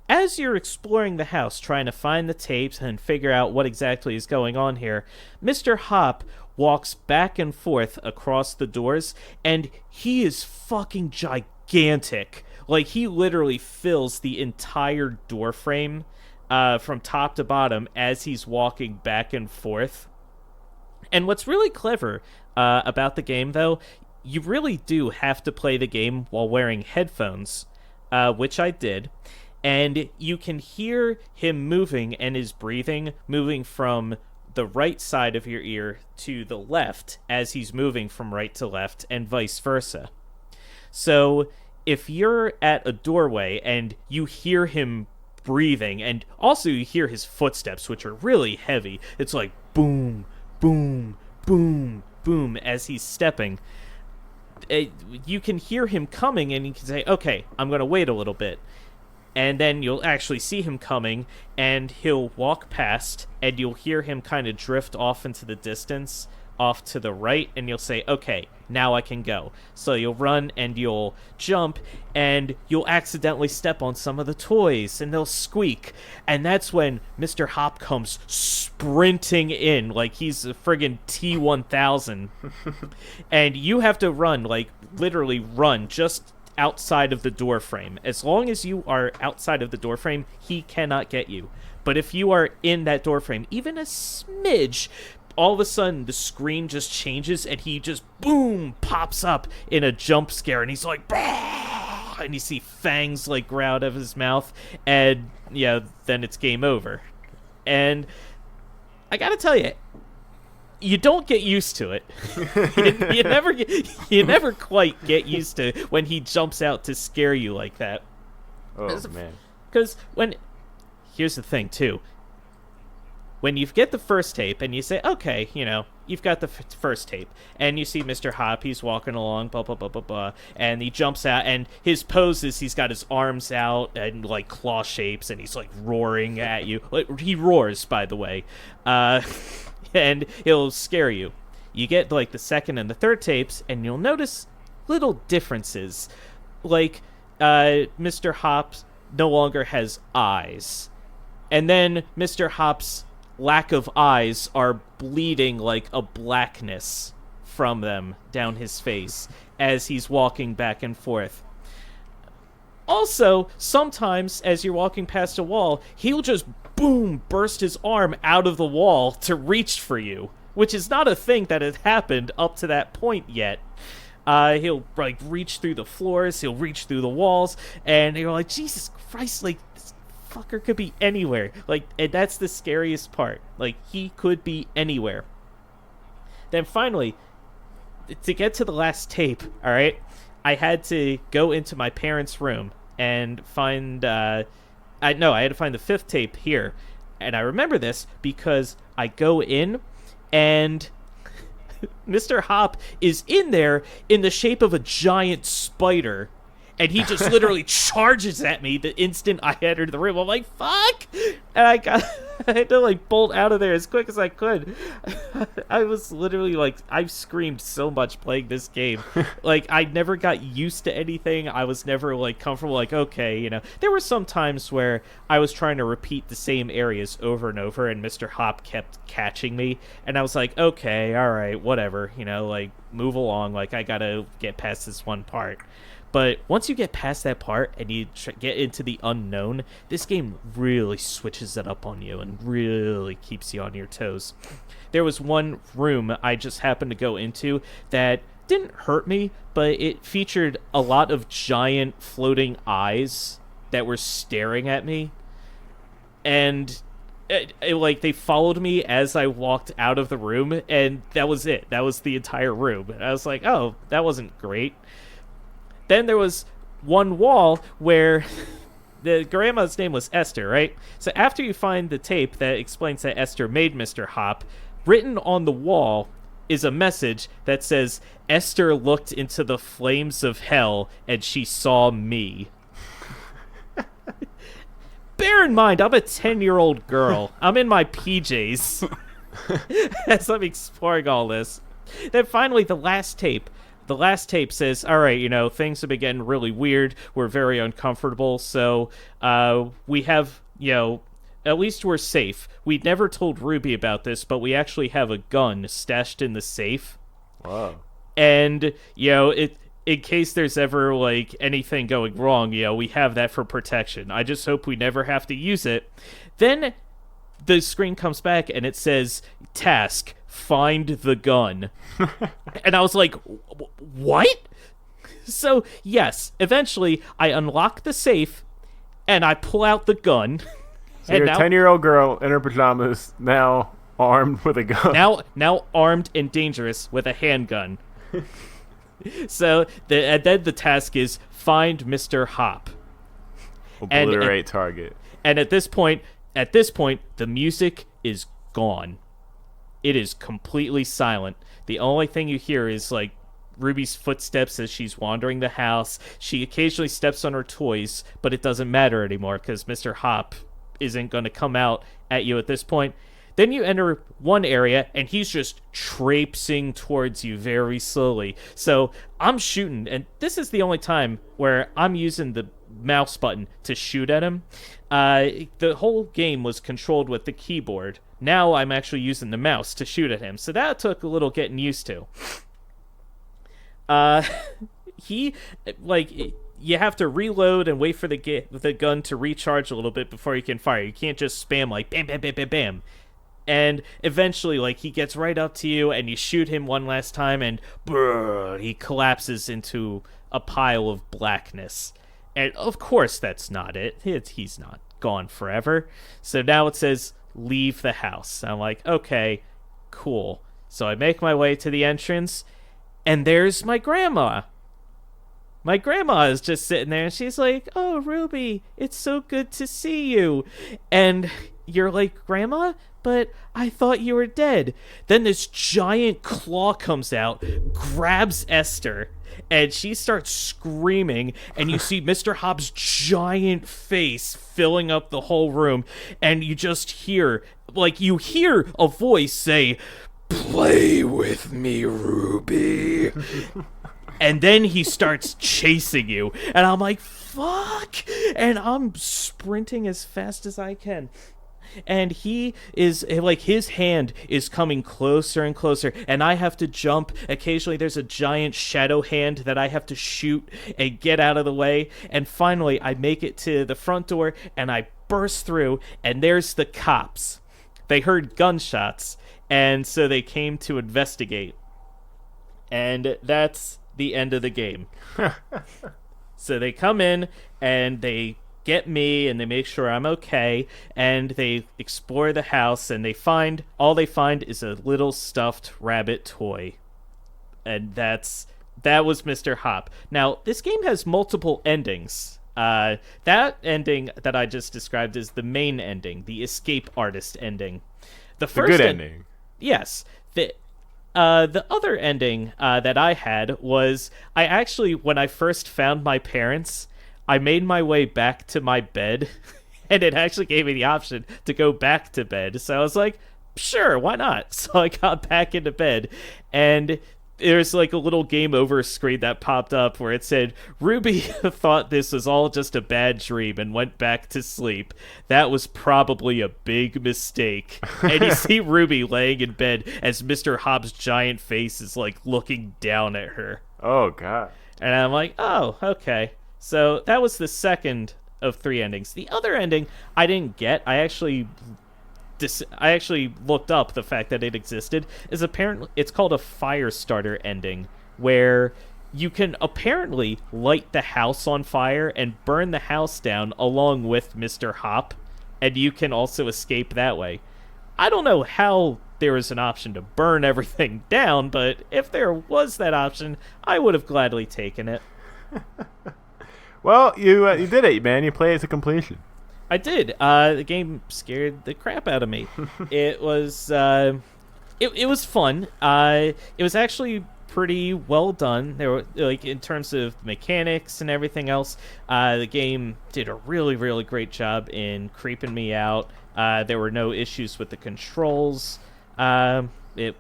As you're exploring the house, trying to find the tapes and figure out what exactly is going on here, Mr. Hop walks back and forth across the doors, and he is fucking gigantic. Like, he literally fills the entire door frame from top to bottom as he's walking back and forth. And what's really clever about the game, though, you really do have to play the game while wearing headphones, which I did. And you can hear him moving and his breathing moving from the right side of your ear to the left as he's moving from right to left and vice versa. So if you're at a doorway and you hear him breathing, and also you hear his footsteps, which are really heavy, it's like boom, boom, boom, boom as he's stepping. You can hear him coming and you can say, okay, I'm going to wait a little bit. And then you'll actually see him coming, and he'll walk past, and you'll hear him kind of drift off into the distance, off to the right, and you'll say, okay, now I can go. So you'll run, and you'll jump, and you'll accidentally step on some of the toys, and they'll squeak. And that's when Mr. Hop comes sprinting in, like he's a friggin' T-1000. And you have to run, like, literally run, just outside of the door frame. As long as you are outside of the door frame, he cannot get you. But if you are in that door frame, even a smidge, all of a sudden the screen just changes and he just boom pops up in a jump scare, and he's like, bah! And you see fangs like grow out of his mouth, and yeah, then it's game over. And I gotta tell you, you don't get used to it. you never quite get used to when he jumps out to scare you like that. Oh, man. Because here's the thing, too. When you get the first tape and you say, okay, you've got the first tape, and you see Mr. Hop, he's walking along, blah, blah, blah, blah, blah, and he jumps out, and his pose is he's got his arms out and, like, claw shapes, and he's, like, roaring at you. Like, he roars, by the way. And he'll scare you. You get, like, the second and the third tapes, and you'll notice little differences. Like, Mr. Hop no longer has eyes. And then Mr. Hop's lack of eyes are bleeding like a blackness from them down his face as he's walking back and forth. Also, sometimes, as you're walking past a wall, he'll just boom, burst his arm out of the wall to reach for you, which is not a thing that had happened up to that point yet. He'll, like, reach through the floors, he'll reach through the walls, and you're like, Jesus Christ, like, this fucker could be anywhere. Like, and that's the scariest part. Like, he could be anywhere. Then finally, to get to the last tape, alright, I had to go into my parents' room and find, I had to find the fifth tape here. And I remember this because I go in and Mr. Hop is in there in the shape of a giant spider. And he just literally charges at me the instant I enter the room. I'm like, fuck! And I had to, like, bolt out of there as quick as I could. I was literally, like, I've screamed so much playing this game. Like, I never got used to anything. I was never, like, comfortable, like, okay, There were some times where I was trying to repeat the same areas over and over, and Mr. Hop kept catching me. And I was like, okay, alright, whatever, like, move along. Like, I gotta get past this one part. But once you get past that part and you get into the unknown, this game really switches it up on you and really keeps you on your toes. There was one room I just happened to go into that didn't hurt me, but it featured a lot of giant floating eyes that were staring at me. And like they followed me as I walked out of the room, and that was it. That was the entire room. And I was like, oh, that wasn't great. Then there was one wall where the grandma's name was Esther, right? So after you find the tape that explains that Esther made Mr. Hop, written on the wall is a message that says, Esther looked into the flames of hell and she saw me. Bear in mind, I'm a 10-year-old girl. I'm in my PJs as I'm exploring all this. Then finally, the last tape. The last tape says, all right, things have been getting really weird. We're very uncomfortable. So we have, at least we're safe. We never told Ruby about this, but we actually have a gun stashed in the safe. Wow. And, in case there's ever, anything going wrong, we have that for protection. I just hope we never have to use it. Then the screen comes back and it says, task, find the gun. And I was like, what? So, yes, eventually I unlock the safe and I pull out the gun. So you're a 10-year-old girl in her pajamas, now armed with a gun. Now armed and dangerous with a handgun. So, and then the task is find Mr. Hop. Obliterate target. And at this point, the music is gone. It is completely silent. The only thing you hear is, Ruby's footsteps as she's wandering the house. She occasionally steps on her toys, but it doesn't matter anymore because Mr. Hop isn't going to come out at you at this point. Then you enter one area, and he's just traipsing towards you very slowly. So I'm shooting, and this is the only time where I'm using the mouse button to shoot at him. The whole game was controlled with the keyboard. Now I'm actually using the mouse to shoot at him. So that took a little getting used to. You have to reload and wait for the gun to recharge a little bit before you can fire. You can't just spam bam, bam, bam, bam, bam. And eventually, he gets right up to you, and you shoot him one last time, and he collapses into a pile of blackness. And of course, that's not it. He's not gone forever. So now it says, leave the house. I'm like, okay, cool. So I make my way to the entrance, and there's my grandma. My grandma is just sitting there, and she's like, oh, Ruby, it's so good to see you. And you're like, Grandma? But I thought you were dead. Then this giant claw comes out, grabs Esther, and she starts screaming, and you see Mr. Hop's giant face filling up the whole room, and you just hear, you hear a voice say, play with me, Ruby. And then he starts chasing you, and I'm like, fuck! And I'm sprinting as fast as I can. And he is, his hand is coming closer and closer, and I have to jump. Occasionally there's a giant shadow hand that I have to shoot and get out of the way. And finally, I make it to the front door, and I burst through, and there's the cops. They heard gunshots, and so they came to investigate. And that's the end of the game. So they come in, and they get me, and they make sure I'm okay, and they explore the house, and all they find is a little stuffed rabbit toy. And that was Mr. Hop. Now, this game has multiple endings. That ending that I just described is the main ending, the escape artist ending. The first good ending. Yes. The other ending that I had was, I actually, when I first found my parents, I made my way back to my bed, and it actually gave me the option to go back to bed. So I was like, sure, why not? So I got back into bed, and there's a little game over screen that popped up where it said, Ruby thought this was all just a bad dream and went back to sleep. That was probably a big mistake. And you see Ruby laying in bed as Mr. Hop's giant face is looking down at her. Oh God. And I'm like, oh, okay. So that was the second of 3 endings. The other ending I didn't get. I actually looked up the fact that it existed. Is apparently it's called a fire starter ending, where you can apparently light the house on fire and burn the house down along with Mr. Hop, and you can also escape that way. I don't know how there is an option to burn everything down, but if there was that option, I would have gladly taken it. Well, you did it, man. You played it to completion. I did. The game scared the crap out of me. It was it was fun. It was actually pretty well done. There were, like, in terms of mechanics and everything else, the game did a really, really great job in creeping me out. There were no issues with the controls. It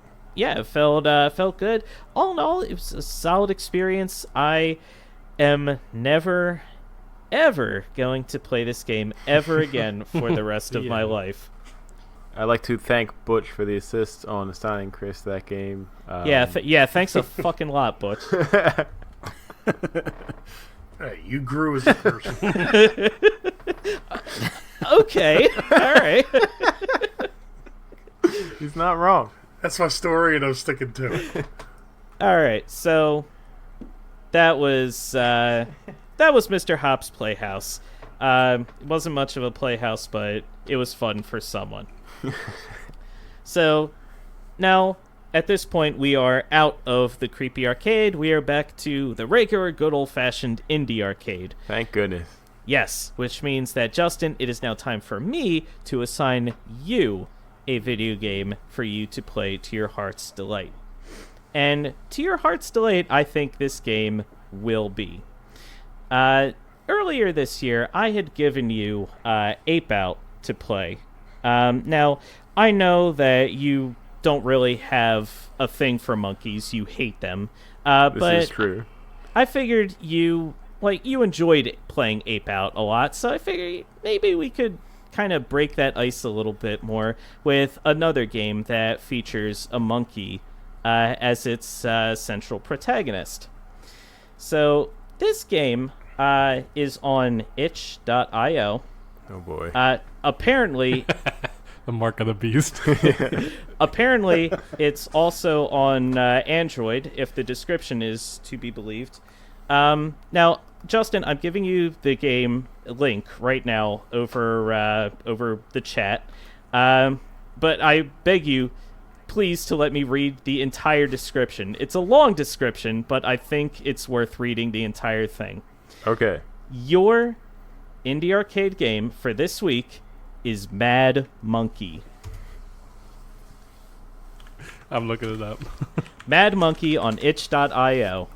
felt good. All in all, it was a solid experience. I am never, ever going to play this game ever again for the rest of my life. I'd like to thank Butch for the assist on assigning Chris that game. Thanks a fucking lot, Butch. Hey, you grew as a person. Okay, all right. He's not wrong. That's my story, and I'm sticking to it. All right, so that was Mr. Hop's Playhouse. It wasn't much of a playhouse, but it was fun for someone. So now, at this point, we are out of the creepy arcade. We are back to the regular, good old-fashioned indie arcade. Thank goodness. Yes, which means that, Justin, it is now time for me to assign you a video game for you to play to your heart's delight. And to your heart's delight, I think this game will be. Earlier this year, I had given you Ape Out to play. Now, I know that you don't really have a thing for monkeys. You hate them. This but is true. I figured you enjoyed playing Ape Out a lot, so I figured maybe we could kind of break that ice a little bit more with another game that features a monkey as its central protagonist. So this game is on itch.io. Oh boy. Apparently, The mark of the beast. apparently, it's also on Android, if the description is to be believed. Now, Justin, I'm giving you the game link right now over the chat. But I beg you, please, to let me read the entire description. It's a long description, but I think it's worth reading the entire thing. Okay. Your indie arcade game for this week is Mad Monkey. I'm looking it up. Mad Monkey on itch.io.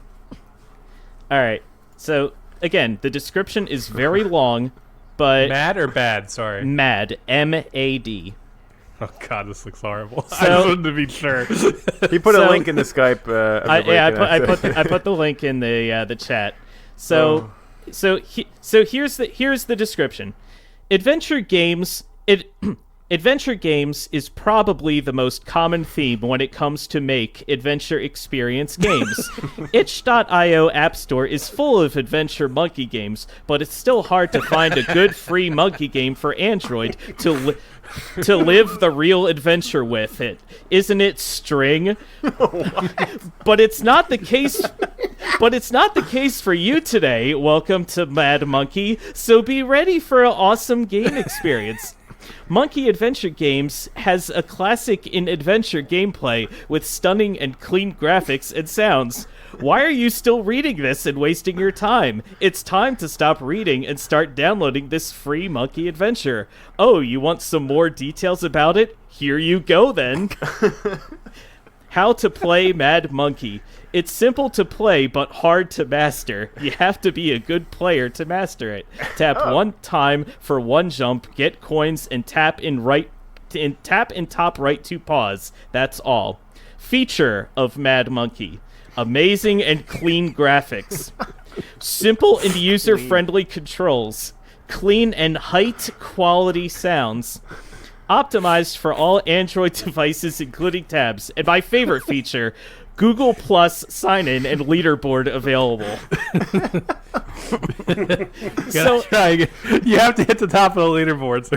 Alright, so again, the description is very long, but... Mad or bad? Sorry. Mad. M-A-D. Oh god, this looks horrible. So- I just wanted to be sure. He put So- a link in the Skype. I put the link in the chat. So here's the description. Adventure games is probably the most common theme when it comes to make adventure experience games. Itch.io App Store is full of adventure monkey games, but it's still hard to find a good free monkey game for Android to live the real adventure with it. Isn't it, String? But it's not the case. But it's not the case for you today. Welcome to Mad Monkey. So be ready for an awesome game experience. Monkey Adventure Games has a classic in adventure gameplay with stunning and clean graphics and sounds. Why are you still reading this and wasting your time? It's time to stop reading and start downloading this free monkey adventure. Oh, you want some more details about it? Here you go then. How to play Mad Monkey. It's simple to play, but hard to master. You have to be a good player to master it. Tap one time for one jump, get coins, and tap in top right to pause. That's all. Feature of Mad Monkey. Amazing and clean graphics. Simple and user-friendly controls. Clean and height quality sounds. Optimized for all Android devices, including tabs. And my favorite feature, Google Plus sign-in and leaderboard available. So you have to hit the top of the leaderboards.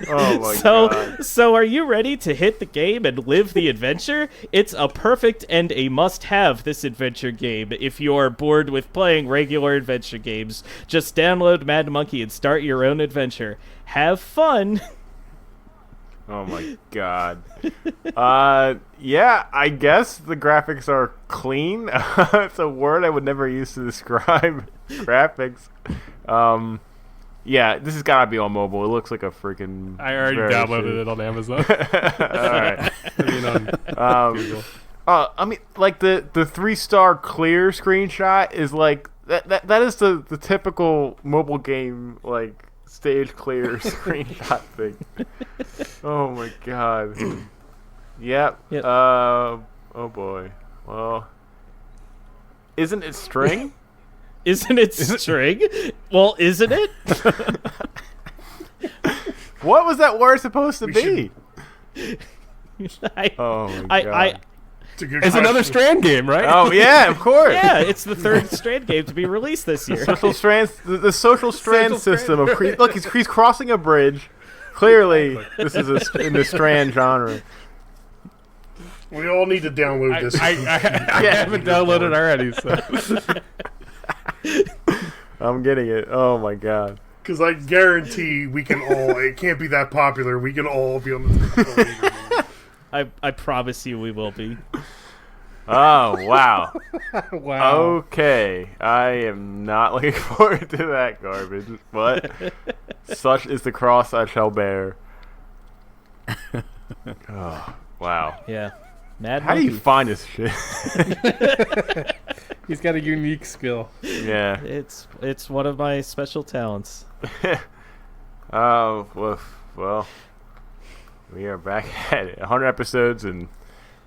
Oh my god. So are you ready to hit the game and live the adventure? It's a perfect and a must-have, this adventure game. If you're bored with playing regular adventure games, just download Mad Monkey and start your own adventure. Have fun. Oh my god. Yeah, I guess the graphics are clean. It's a word I would never use to describe graphics. Yeah, this has got to be on mobile. It looks like a freaking... I already downloaded it on Amazon. Alright. Google. I mean, like the 3-star clear screenshot is like... That is the typical mobile game, like... stage clear screenshot thing. Oh my god. Yep. Oh boy. Well, isn't it string? Isn't it string? Well, isn't it? What was that word supposed to be? Oh my god. It's a good It's another question. Strand game, right? Oh yeah, of course. Yeah, it's the third Strand game to be released this year. Social strands, the social strand Social system of look, he's crossing a bridge. Clearly, this is in the strand genre. We all need to download this. I haven't downloaded already, so. I'm getting it. Oh my god. Because I guarantee we can all... It can't be that popular. We can all be on the... I promise you we will be. Oh wow. Wow. Okay, I am not looking forward to that garbage, but such is the cross I shall bear. Oh, wow. Yeah. Mad How do you Monkey. find this shit? He's got a unique skill. Yeah. It's one of my special talents. Oh, well, we are back at it. 100 episodes, and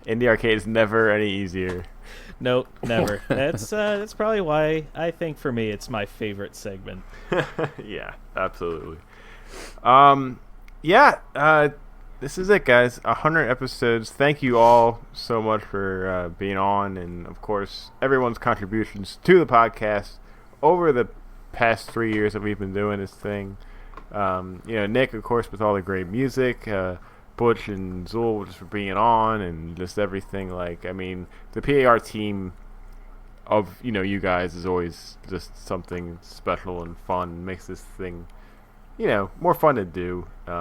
Indie Arcade is never any easier. Nope, never. That's probably why I think for me it's my favorite segment. Yeah, absolutely. This is it, guys. 100 episodes. Thank you all so much for being on, and of course everyone's contributions to the podcast over the past 3 years that we've been doing this thing. Nick, of course, with all the great music. Butch and Zul just for being on, and just everything. Like, I mean, the PAR team of you guys is always just something special and fun. Makes this thing more fun to do. I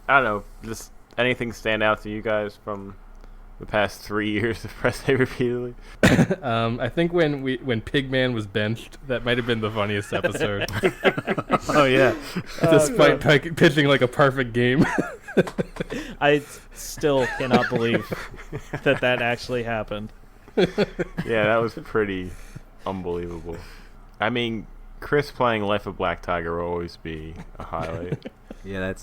don't know, just anything stand out to you guys from the past 3 years of Press A repeatedly? I think when Pigman was benched, that might have been the funniest episode. Oh yeah. Despite pitching like a perfect game. I still cannot believe that actually happened. Yeah, that was pretty unbelievable. I mean, Chris playing Life of Black Tiger will always be a highlight. Yeah,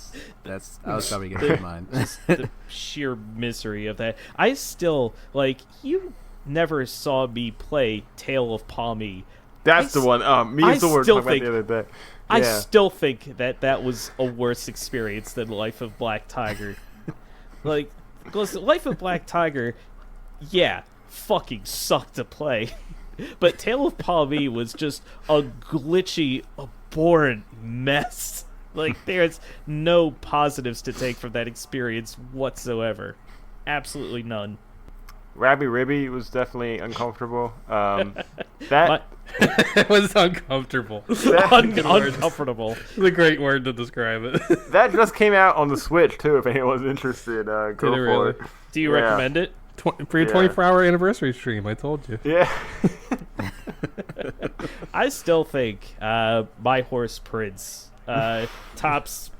that's. I was probably gonna get mine. The sheer misery of that. I still, you never saw me play Tale of Palmy. That's the one. Me and Zul were talking about the other day. I Yeah. still think that was a worse experience than Life of Black Tiger. Because Life of Black Tiger, yeah, fucking sucked to play. But Tale of Palmy was just a glitchy, abhorrent mess. There's no positives to take from that experience whatsoever. Absolutely none. Rabby Ribby was definitely uncomfortable. That It was uncomfortable. Uncomfortable. It's a great word to describe it. that just came out on the Switch too. If anyone's interested, go Did it for really? it. Do you Yeah. recommend it? For your 24-hour anniversary stream, I told you. Yeah. I still think My Horse Prince tops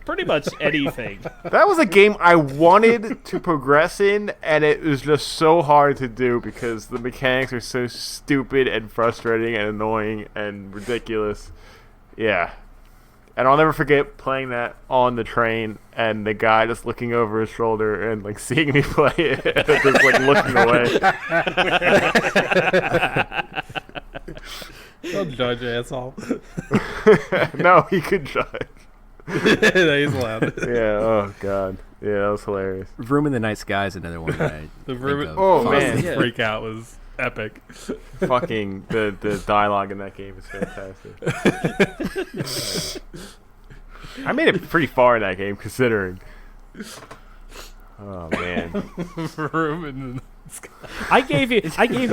pretty much anything. That was a game I wanted to progress in, and it was just so hard to do because the mechanics are so stupid and frustrating and annoying and ridiculous. Yeah. And I'll never forget playing that on the train and the guy just looking over his shoulder and seeing me play it and just looking away. Don't judge, asshole. No, he could judge. He's allowed. Yeah, oh god. Yeah, that was hilarious. Room in the Night Sky is another one that I The think room, of. Oh, man. the freak out was epic. Fucking the dialogue in that game is fantastic. I made it pretty far in that game, considering. Oh man. Room in the sky. I gave you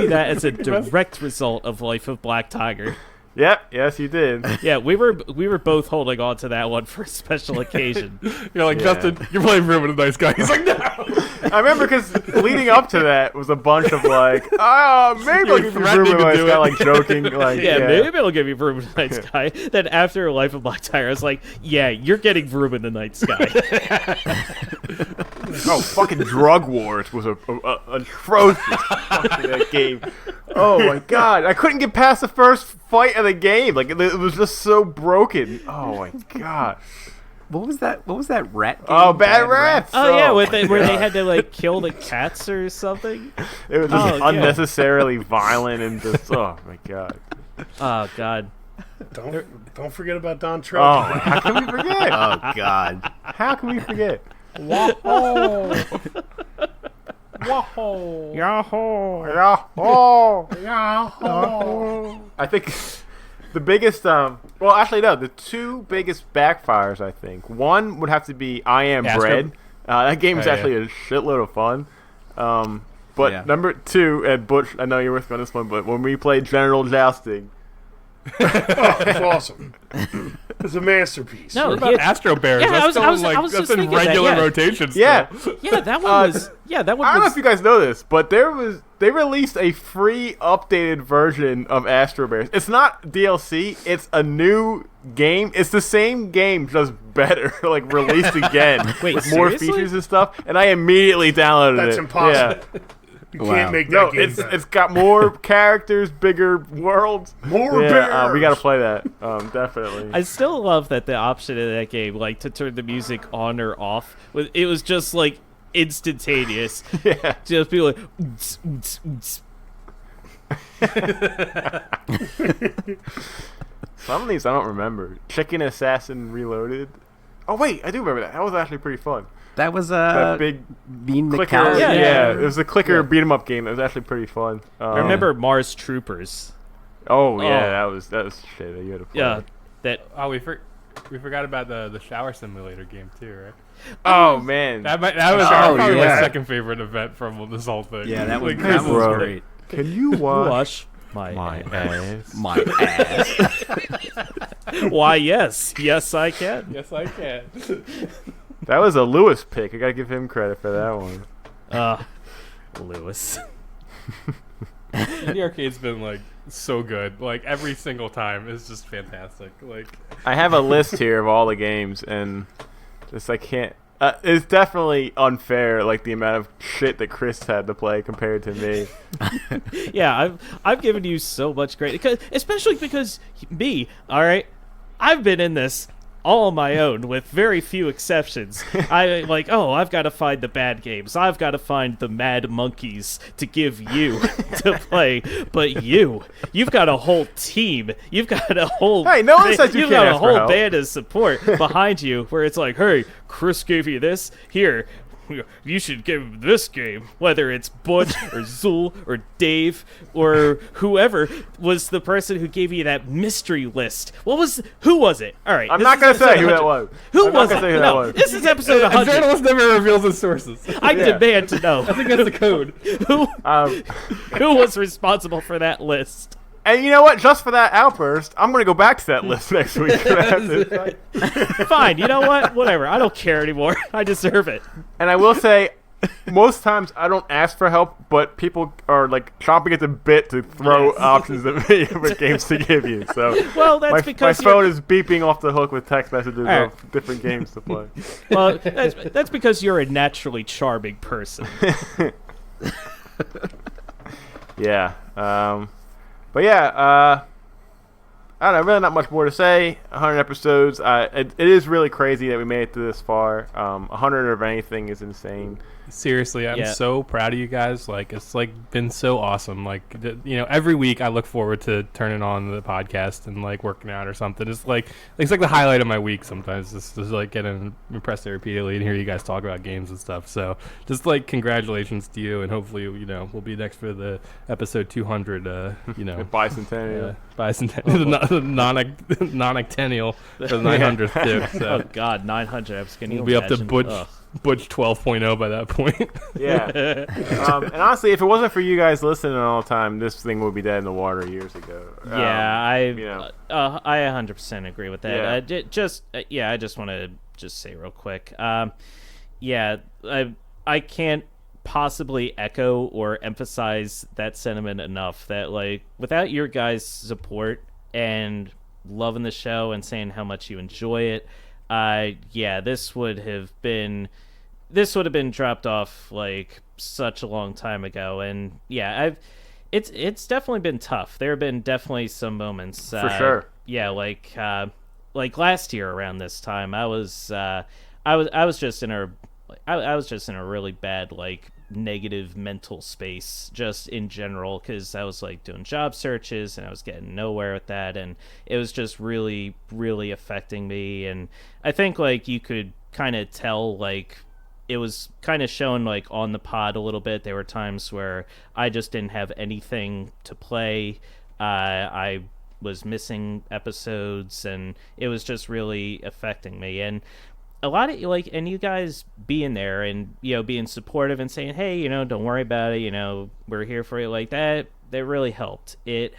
that as a direct result of Life of Black Tiger. Yep. Yes, you did. Yeah, we were both holding on to that one for a special occasion. You're like, Yeah. Justin, you're playing Room with a nice guy. He's like, no. I remember because leading up to that was a bunch of like, maybe I'll were give you threatening room to with do this guy, it. like joking, like Yeah, maybe I'll give you Room in the Night Sky. Then after Life of Black Tiger, I was like, yeah, you're getting Room in the Night Sky. Oh, fucking Drug Wars was a atrocious fucking that game. Oh my god, I couldn't get past the first fight of the game. Like it was just so broken. Oh my god. What was that? What was that rat game? Oh, Bad Rats. Oh yeah, where my they God. had to like kill the cats or something. It was just Oh, yeah. unnecessarily violent and just oh my god. Oh god. Don't forget about Don Oh, Trump. how can we forget? Oh God. How can we forget? Whoa. Yahoo! Yeah. Oh. I think the biggest well actually no, the two biggest backfires I think. One would have to be I Am Astro- Bread. That game is Oh, yeah. actually a shitload of fun. But Yeah. number two, and Butch, I know you're working on this one, but when we played General Jousting, It's awesome. It's a masterpiece. No, What about yeah, Astro Bears? Yeah, That's I was- still I was- like I was that's just in thinking that, regular yeah. rotation. Still. yeah. Yeah, that one was. Yeah, that one I don't know was. if you guys know this, but they released a free updated version of Astro Bears. It's not DLC, it's a new game. It's the same game, just better, like released again Wait, with more seriously? features and stuff. And I immediately downloaded That's it. impossible. Yeah. You Wow. can't make that No, game better. it's got more characters, bigger worlds. More Yeah, we gotta bears. play that. Definitely. I still love that the option in that game, like to turn the music on or off, it was just like instantaneous. Yeah. Just be like, "Oots, oots, oots." Some of these I don't remember. Chicken Assassin Reloaded. Oh wait, I do remember that. That was actually pretty fun. That was That big Bean clicker. McCallum. Yeah, it was a clicker beat 'em up game. That was actually pretty fun. I remember Mars Troopers. Oh yeah, Oh. that was shit that you had to play. Yeah, that. Oh, we forgot about the shower simulator game too, right? Oh man. That was Oh, probably yeah. my second favorite event from this whole thing. Yeah, that was, Like, that was bro. great. Can you wash Wash my my ass. ass? My ass. Why, yes. Yes, I can. Yes, I can. That was a Lewis pick. I gotta give him credit for that one. Lewis. The arcade's been like so good. Like every single time is just fantastic. Like I have a list here of all the games, and just I can't. It's definitely unfair, like the amount of shit that Chris had to play compared to me. Yeah, I've given you so much credit, especially because me. All right, I've been in this all on my own with very few exceptions. I've got to find the bad games. I've got to find the mad monkeys to give you to play. But you've got a whole team. You've got a whole Hey, no one said you you've can't got a ask for whole help. band of support behind you. Where it's like, hey, Chris gave you this. Here, you should give him this game. Whether it's Butch or Zul or Dave or whoever was the person who gave you that mystery list. Who was it? All right, I'm this not is gonna episode say who that 100. was. Who I'm not was gonna it? say who that No, was. this is episode a 100. journalist never reveals his sources. I Yeah. demand to know I think that's the code. who was responsible for that list. And you know what? Just for that outburst, I'm gonna go back to that list next week. Fine, you know what? Whatever. I don't care anymore. I deserve it. And I will say, most times I don't ask for help, but people are like chomping at the bit to throw options at me for games to give you. So Well, that's my because phone is beeping off the hook with text messages All of different games to play. well, that's because you're a naturally charming person. Yeah. But yeah, I don't know, really not much more to say. 100 episodes. It is really crazy that we made it to this far. 100 of anything is insane. Seriously, I'm Yeah. so proud of you guys. Like, it's like been so awesome. Like, every week I look forward to turning on the podcast and like working out or something. It's like the highlight of my week. Sometimes just like getting impressed repeatedly and hear you guys talk about games and stuff. So just like congratulations to you, and hopefully we'll be next for the episode 200. Bicentennial. The Nonacentennial for the 900th too. So Oh God, 900. Can you we'll be up to imagine? Butch Ugh. Butch 12.0 by that point. Yeah. And honestly, if it wasn't for you guys listening all the time, this thing would be dead in the water years ago. I you know. I 100% agree with that. Yeah. I just want to just say real quick. I can't possibly echo or emphasize that sentiment enough. That like without your guys' support and loving the show and saying how much you enjoy it, this would have been dropped off like such a long time ago. And it's definitely been tough. There have been definitely some moments For sure. Yeah, like last year around this time, I was just in a really bad like negative mental space just in general, because I was like doing job searches and I was getting nowhere with that, and it was just really, really affecting me. And I think like you could kind of tell like it was kind of shown like on the pod a little bit. There were times where I just didn't have anything to play. I was missing episodes, and it was just really affecting me. And a lot of like, and you guys being there and being supportive and saying, hey, don't worry about it, we're here for you, like that really helped. It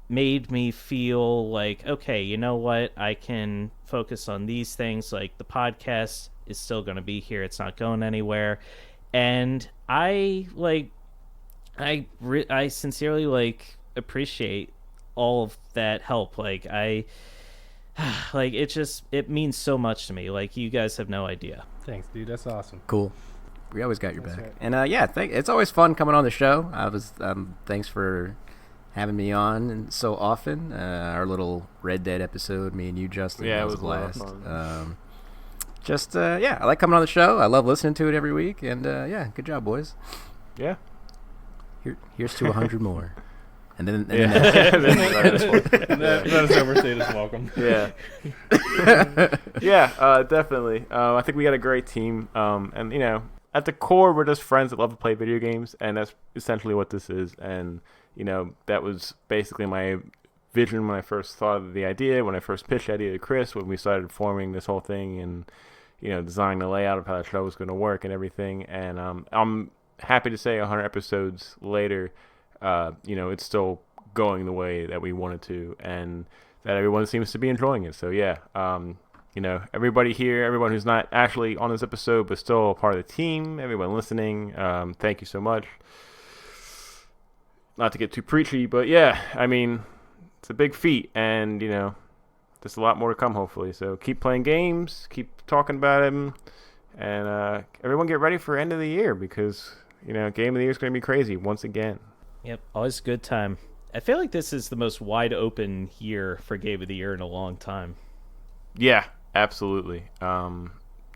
made me feel like, okay, you know what, I can focus on these things. Like the podcast is still going to be here, it's not going anywhere. And I sincerely like appreciate all of that help. Like it means so much to me. Like you guys have no idea. Thanks, dude. That's awesome. Cool. We always got your back. right. And it's always fun coming on the show. Thanks for having me on and so often. Our little Red Dead episode, me and you, Justin. Yeah, that it was a was a lot of blast. I like coming on the show. I love listening to it every week. And good job, boys. Yeah. Here's to 100 more. And then That's overstated as welcome. Yeah. Definitely. I think we got a great team. And at the core, we're just friends that love to play video games, and that's essentially what this is. And that was basically my vision when I first thought of the idea, when I first pitched the idea to Chris, when we started forming this whole thing and designing the layout of how the show was going to work and everything. And I'm happy to say 100 episodes later, it's still going the way that we wanted to, and that everyone seems to be enjoying it. So everybody here, everyone who's not actually on this episode but still a part of the team, everyone listening, thank you so much. Not to get too preachy, but it's a big feat, and there's a lot more to come hopefully. So keep playing games, keep talking about them, and everyone get ready for end of the year, because game of the year is going to be crazy once again. Yep, always a good time. I feel like this is the most wide open year for Game of the Year in a long time. Yeah, absolutely.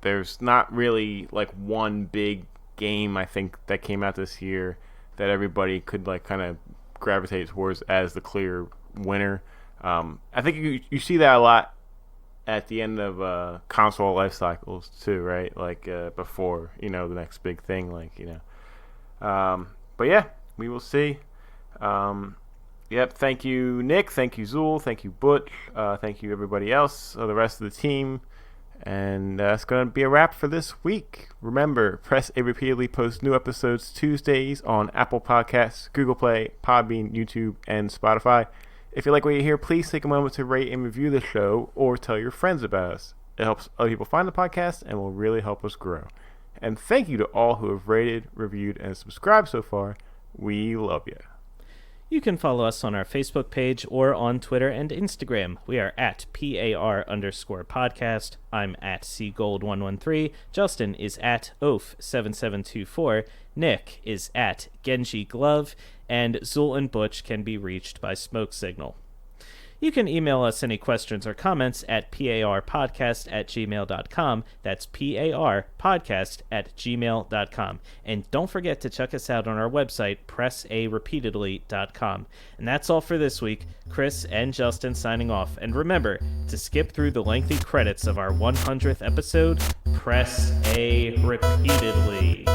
There's not really like one big game I think that came out this year that everybody could like kind of gravitate towards as the clear winner. I think you see that a lot at the end of console life cycles too, right? Like before the next big thing, but yeah, we will see. Yep. Thank you, Nick. Thank you, Zul. Thank you, Butch. Thank you, everybody else, the rest of the team. And that's going to be a wrap for this week. Remember, Press A repeatedly posts new episodes Tuesdays on Apple Podcasts, Google Play, Podbean, YouTube, and Spotify. If you like what you hear, please take a moment to rate and review the show or tell your friends about us. It helps other people find the podcast and will really help us grow. And thank you to all who have rated, reviewed, and subscribed so far. We love you. You can follow us on our Facebook page or on Twitter and Instagram. We are at PAR_podcast. I'm at cgold113. Justin is at oaf7724. Nick is at GenjiGlove. And Zul and Butch can be reached by Smoke Signal. You can email us any questions or comments at parpodcast@gmail.com. That's parpodcast@gmail.com. And don't forget to check us out on our website, pressarepeatedly.com. And that's all for this week. Chris and Justin signing off. And remember to skip through the lengthy credits of our 100th episode. Press A repeatedly.